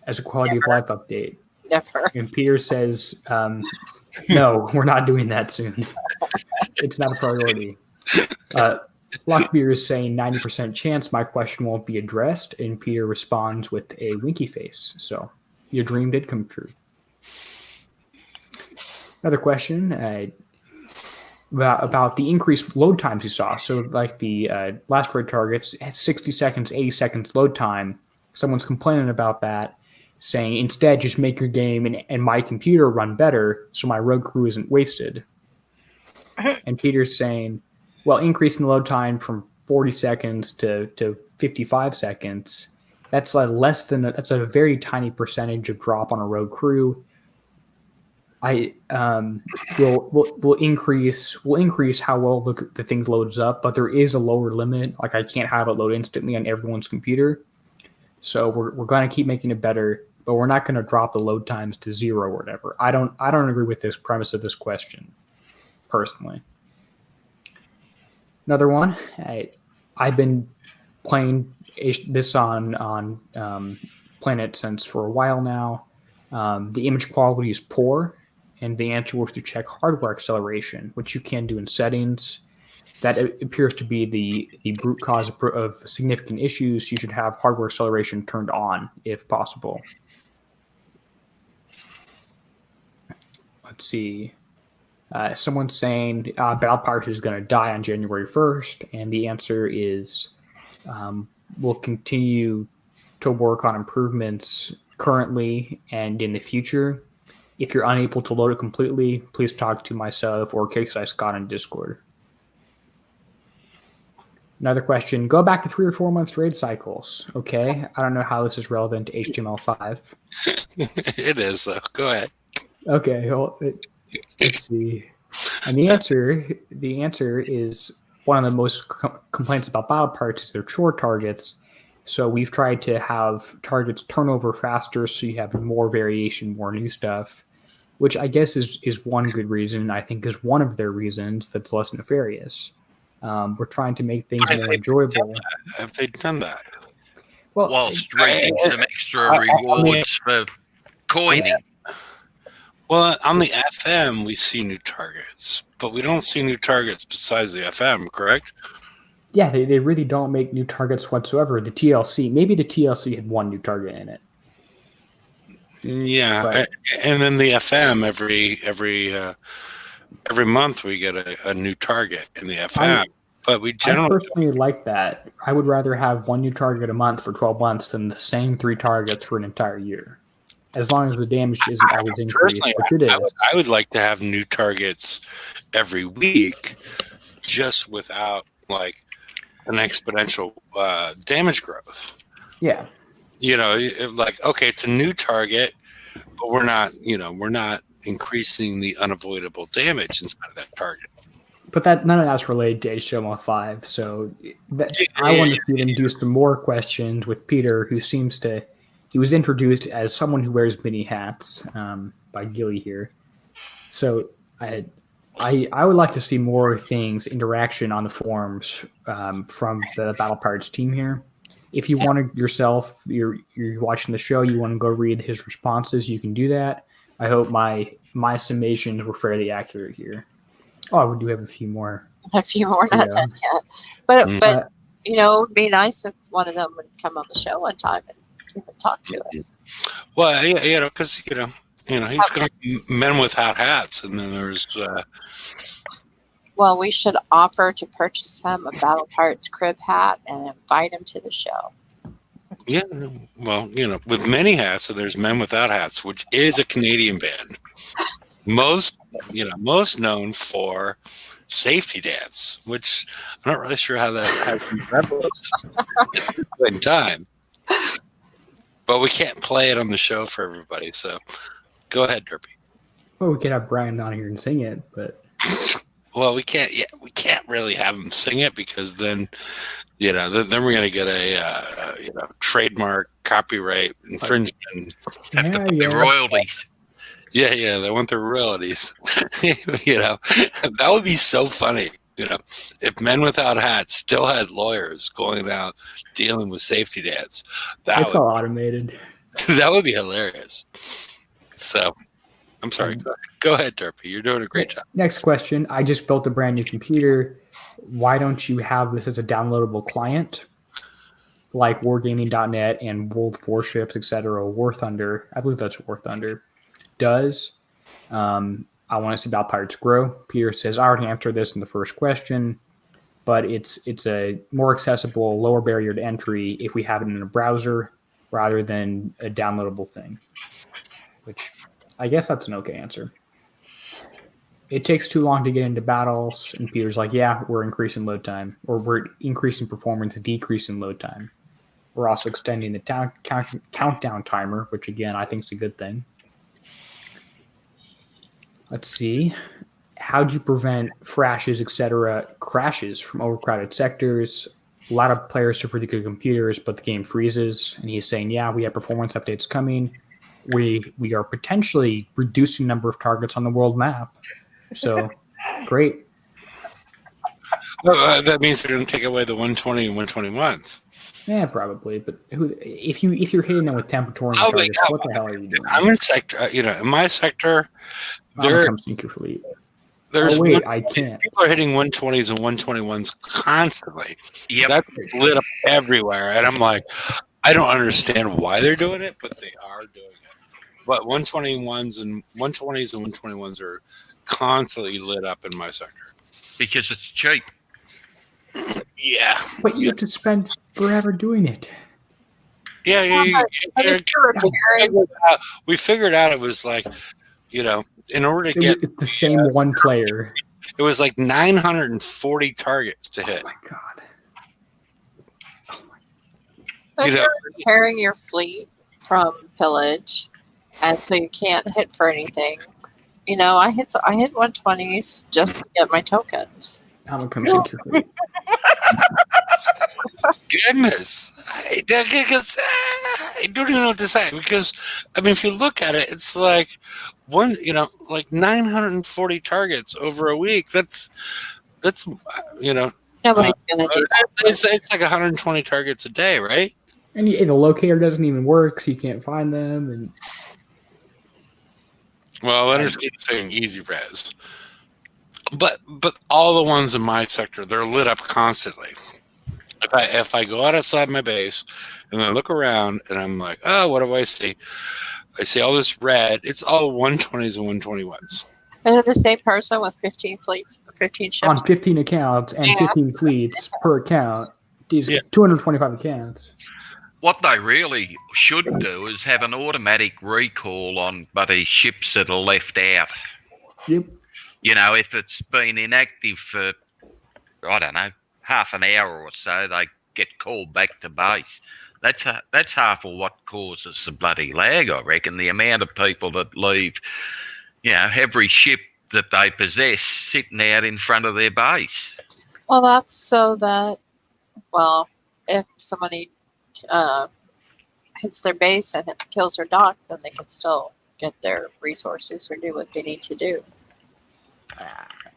as a quality of life update? Never. And Peter says, no, we're not doing that soon. It's not a priority. Lockbeer is saying 90% chance my question won't be addressed, and Peter responds with a winky face. So your dream did come true. Another question about the increased load times you saw. So like the last raid targets had 60 seconds, 80 seconds load time. Someone's complaining about that, saying instead just make your game and my computer run better so my rogue crew isn't wasted. And Peter's saying, well, increasing the load time from 40 seconds to 55 seconds, that's that's a very tiny percentage of drop on a rogue crew. I will increase how well the thing loads up, but there is a lower limit. Like I can't have it load instantly on everyone's computer, so we're going to keep making it better, but we're not going to drop the load times to 0 or whatever. I don't agree with this premise of this question, personally. Another one, I've been playing this on Planet Sense for a while now. The image quality is poor, and the answer was to check hardware acceleration, which you can do in settings. That appears to be the root cause of significant issues. You should have hardware acceleration turned on if possible. Let's see. Someone's saying Battle Pirate is going to die on January 1st, and the answer is we'll continue to work on improvements currently and in the future. If you're unable to load it completely, please talk to myself or Kicksai Scott on Discord. Another question, go back to 3 or 4 month raid cycles. Okay, I don't know how this is relevant to HTML5. It is, though. Go ahead. Okay, well, let's see. And the answer is one of the most complaints about battle parts is their chore targets. So we've tried to have targets turn over faster so you have more variation, more new stuff, which I guess is one good reason. I think is one of their reasons that's less nefarious. We're trying to make things more enjoyable. Have they done that? Well, whilst reaping some extra rewards for coining. Well, on the FM, we see new targets, but we don't see new targets besides the FM, correct? Yeah, they really don't make new targets whatsoever. The TLC, maybe the TLC had one new target in it. Yeah, But and then the FM every month we get a new target in the FM. But we I generally personally like that. I would rather have one new target a month for 12 months than the same 3 targets for an entire year. As long as the damage isn't always increased, personally which it is. I would like to have new targets every week, just without like an exponential damage growth. Yeah. Like, okay, it's a new target, but we're not increasing the unavoidable damage inside of that target. But none of that's related to HTML 5. So I want to see them do some more questions with Peter, who he was introduced as someone who wears many hats by Gilly here. So I would like to see more things, interaction on the forums from the Battle Pirates team here. If you want to yourself, you're watching the show, you want to go read his responses, you can do that. I hope my summations were fairly accurate here. Oh, we do have a few more. A few more not done yet. But it would be nice if one of them would come on the show one time and even talk to us. Well, because he's got men without hats, and then there's. Well, we should offer to purchase him a Battle Pirates crib hat and invite him to the show. Yeah, well, with many hats, so there's Men Without Hats, which is a Canadian band. Most known for Safety Dance, which I'm not really sure how that has been referenced in time. But we can't play it on the show for everybody, so go ahead, Derpy. Well, we could have Brian on here and sing it, but well, we can't. Yeah, we can't really have him sing it because then, then we're gonna get a trademark copyright infringement. Have to pay royalties. Yeah, they want their royalties. That would be so funny. If Men Without Hats still had lawyers going out dealing with Safety Dance, it's all automated. That would be hilarious. So, I'm sorry. Go ahead, Derpy. You're doing a great job. Next question. I just built a brand new computer. Why don't you have this as a downloadable client? Like wargaming.net and World of Warships, etc. War Thunder. I believe that's War Thunder. Does. I want to see Battle Pirates grow. Peter says, I already answered this in the first question, but it's a more accessible, lower barrier to entry if we have it in a browser rather than a downloadable thing, which I guess that's an okay answer. It takes too long to get into battles, and Peter's like, yeah, we're increasing load time, or we're increasing performance, decreasing load time. We're also extending the countdown timer, which again, I think is a good thing. Let's see. How do you prevent crashes from overcrowded sectors? A lot of players have really good computers, but the game freezes. And he's saying, yeah, we have performance updates coming. We are potentially reducing the number of targets on the world map. So, great. Well, that means they're going to take away the 120 and 121s. Yeah, probably. But if you're hitting them with Temperatorium targets, what the hell are you doing? I'm in sector. In my sector, there's I can't. People are hitting 120s and 121s constantly. Yep. That's lit up everywhere, and I'm like, I don't understand why they're doing it, but they are doing it. But 120s and 121s are constantly lit up in my sector because it's cheap. Yeah, but you have to spend forever doing it. Yeah. We figured out it was like, in order to get the same one player, it was like 940 targets to hit. Oh my god! If you're repairing your fleet from Pillage, and so you can't hit for anything, I hit 120s just to get my tokens. How much comes into your fleet? Goodness, I don't even know what to say because if you look at it, it's like like 940 targets over a week. That's nobody's gonna do that. It's like 120 targets a day, right? And the locator doesn't even work, so you can't find them. And well, Leonard's saying easy res, but all the ones in my sector, they're lit up constantly. If I go outside my base and I look around and I'm like, oh, what do I see? I see all this red. It's all 120s and 121s. Is it the same person with 15 fleets, 15 ships? On 15 accounts and 15 fleets per account, these 225 accounts. What they really should do is have an automatic recall on bloody ships that are left out. Yep. You know, if it's been inactive for, I don't know, half an hour or so, they get called back to base. That's half of what causes the bloody lag, I reckon. The amount of people that leave, you know, every ship that they possess sitting out in front of their base. Well, that's so that, well, if somebody hits their base and it kills their dock, then they can still get their resources or do what they need to do.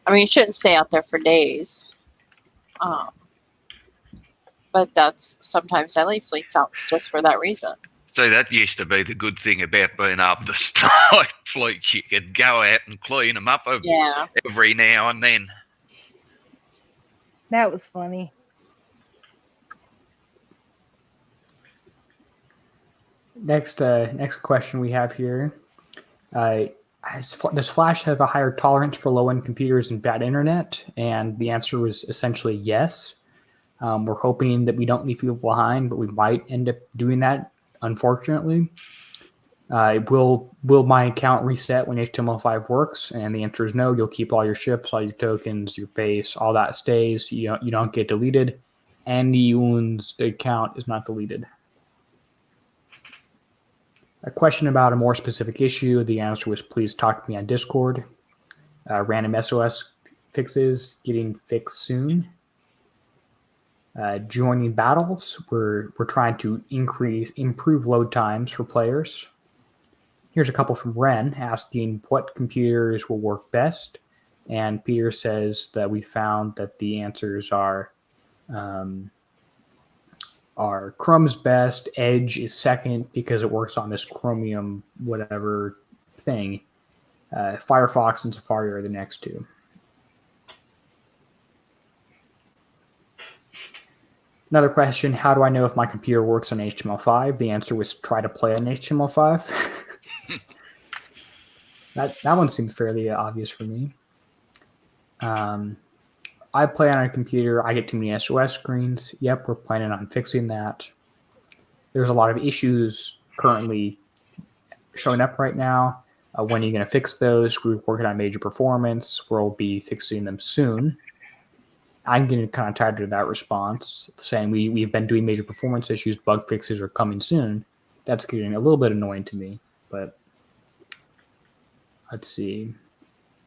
I mean, you shouldn't stay out there for days. But that's sometimes they leave fleets out just for that reason. So that used to be the good thing about being able to start fleets. You could go out and clean them up every now and then. That was funny. Next question we have here. Does Flash have a higher tolerance for low-end computers and bad internet? And the answer was essentially yes. We're hoping that we don't leave people behind, but we might end up doing that, unfortunately. Will my account reset when HTML5 works? And the answer is no. You'll keep all your ships, all your tokens, your base, all that stays. You don't get deleted. Anyone's account is not deleted. A question about a more specific issue. The answer was please talk to me on Discord. Random SOS fixes getting fixed soon. Joining battles. We're trying to improve load times for players. Here's a couple from Ren asking what computers will work best. And Peter says that we found that the answers are Chrome's best, Edge is second because it works on this Chromium whatever thing. Firefox and Safari are the next two. Another question, how do I know if my computer works on HTML5? The answer was try to play on HTML5. That one seemed fairly obvious for me. I play on a computer. I get too many SOS screens. Yep, we're planning on fixing that. There's a lot of issues currently showing up right now. When are you going to fix those? We're working on major performance. We'll be fixing them soon. I'm getting kind of tired of that response, saying we've been doing major performance issues, bug fixes are coming soon. That's getting a little bit annoying to me, but let's see.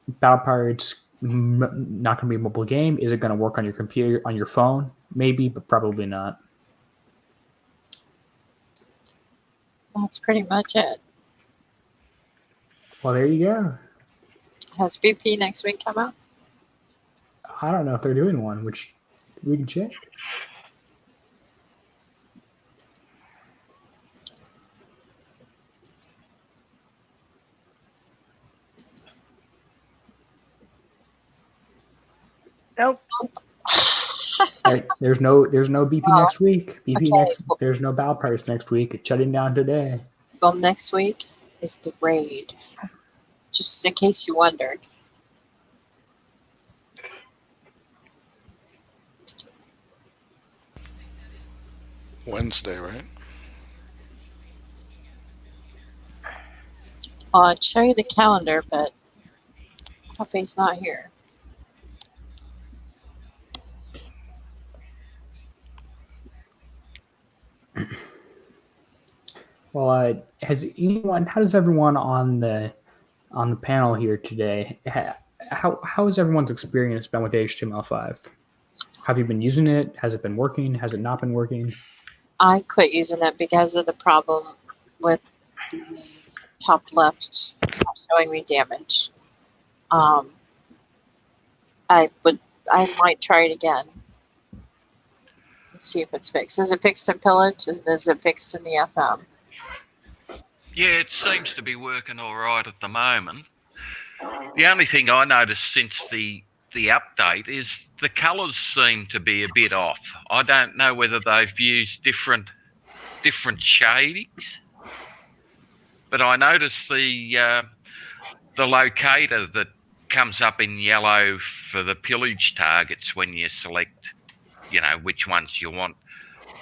Battle Pirates, not going to be a mobile game. Is it going to work on your computer, on your phone? Maybe, but probably not. That's pretty much it. Well, there you go. Has BP next week come out? I don't know if they're doing one, which we can check. Nope. There's no BP next week. There's no Battle Pirates next week. It's shutting down today. Well, next week is the raid. Just in case you wondered. Wednesday, right? I'd show you the calendar, but Puppy's not here. Well, how does everyone on the panel here today, how has everyone's experience been with HTML5? Have you been using it? Has it been working? Has it not been working? I quit using it because of the problem with the top left showing me damage. I might try it again. See if it's fixed. Is it fixed in Pillage? Is it fixed in the FM? Yeah, it seems to be working all right at the moment. The only thing I noticed since the update is the colours seem to be a bit off. I don't know whether they've used different shadings. but I noticed the locator that comes up in yellow for the pillage targets when you select, which ones you want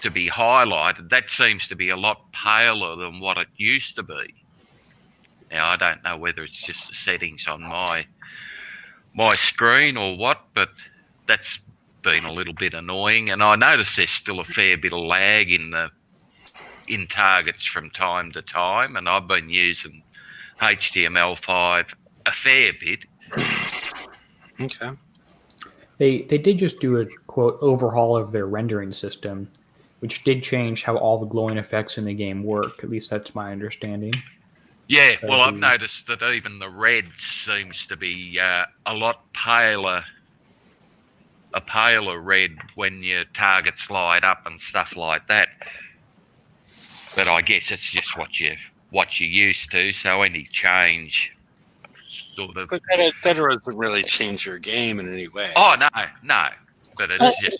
to be highlighted. That seems to be a lot paler than what it used to be. Now, I don't know whether it's just the settings on my screen or what, but that's been a little bit annoying. And I notice there's still a fair bit of lag in targets from time to time, and I've been using HTML5 a fair bit. Okay. They did just do a quote overhaul of their rendering system, which did change how all the glowing effects in the game work. At least that's my understanding. Yeah, So well, I've noticed that even the red seems to be a lot paler, a paler red when your targets light up and stuff like that. But I guess it's just what you're used to. So any change, sort of. But that doesn't really change your game in any way. Oh no. But it's just.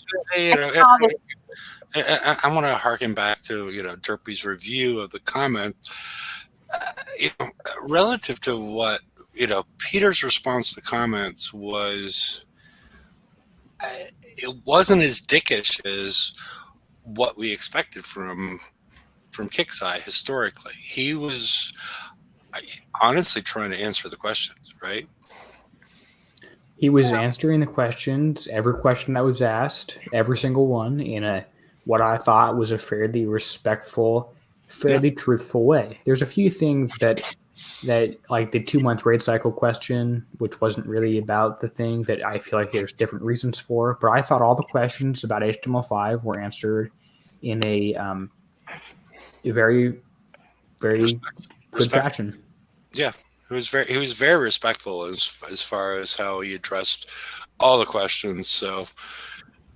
I want to harken back to Derpy's review of the comment. Relative to what Peter's response to comments was, it wasn't as dickish as what we expected from Kickside historically. He was honestly trying to answer the questions, right? He was answering the questions, every question that was asked, every single one, in what I thought was a fairly respectful, fairly truthful way. There's a few things that like the 2-month raid cycle question, which wasn't really about the thing, that I feel like there's different reasons for. But I thought all the questions about HTML5 were answered in a very, very good fashion. Yeah. He was very respectful as far as how he addressed all the questions. So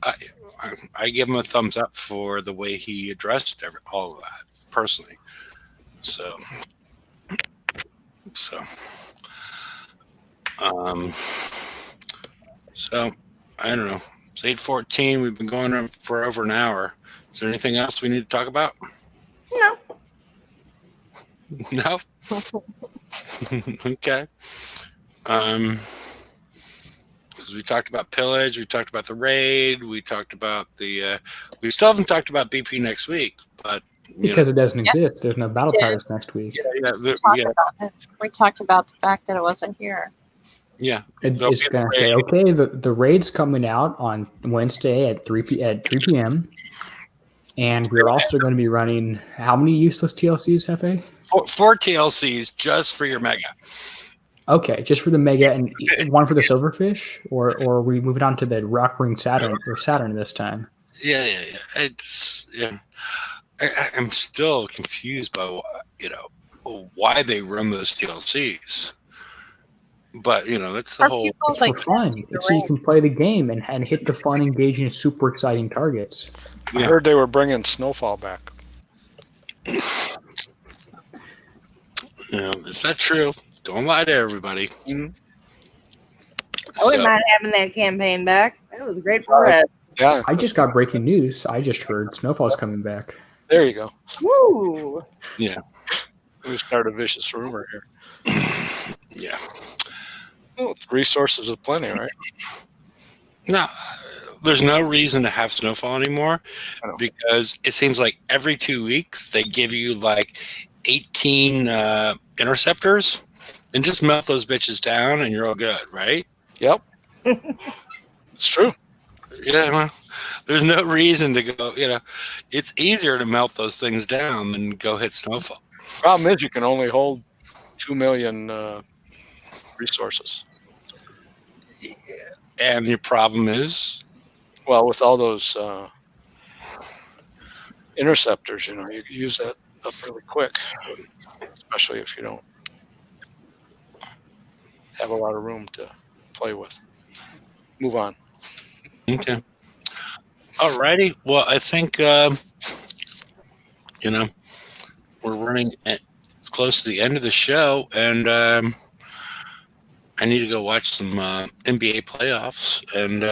I give him a thumbs up for the way he addressed all of that personally. So I don't know. It's 8:14. We've been going on for over an hour. Is there anything else we need to talk about? No. No. Okay. Because we talked about Pillage, we talked about the raid, we talked about the. We still haven't talked about BP next week, but because it doesn't exist. There's no battle pirates next week. We talked about the fact that it wasn't here. Yeah, it's going to say, okay, the raid's coming out on Wednesday at 3 p.m. And we're also going to be running how many useless TLCs, Hefe? 4 TLCs just for your mega. Okay, just for the mega and one for the silverfish, or are we moving on to the rock ring Saturn this time? Yeah. I'm still confused by why they run those TLCs. But that's the whole. It's for fun. It's so you can play the game and hit the fun, engaging, super exciting targets. I heard they were bringing Snowfall back. Is that true? Don't lie to everybody. Mm-hmm. I wouldn't mind having that campaign back. That was great for us. Yeah. I just got breaking news. I just heard Snowfall's coming back. There you go. Woo! Yeah. We start a vicious rumor here. Yeah. Well, resources are plenty, right? No, there's no reason to have Snowfall anymore because it seems like every 2 weeks they give you like 18 interceptors and just melt those bitches down and you're all good, right? Yep. It's true. Yeah, well, there's no reason to go, it's easier to melt those things down than go hit Snowfall. Problem is you can only hold 2 million resources. Yeah. And your problem is? Well, with all those interceptors, you use that up really quick, especially if you don't have a lot of room to play with. Move on. Okay. Alrighty. Well, I think, we're running close to the end of the show, and I need to go watch some NBA playoffs. And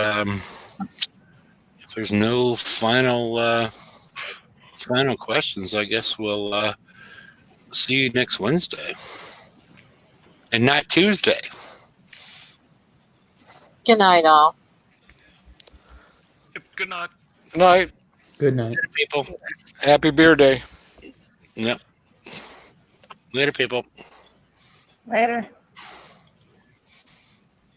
if there's no final questions, I guess we'll see you next Wednesday. And not Tuesday. Good night, all. Yep, good night. Good night. Good night. Later, people. Happy Beer Day. Yep. Later, people. Later.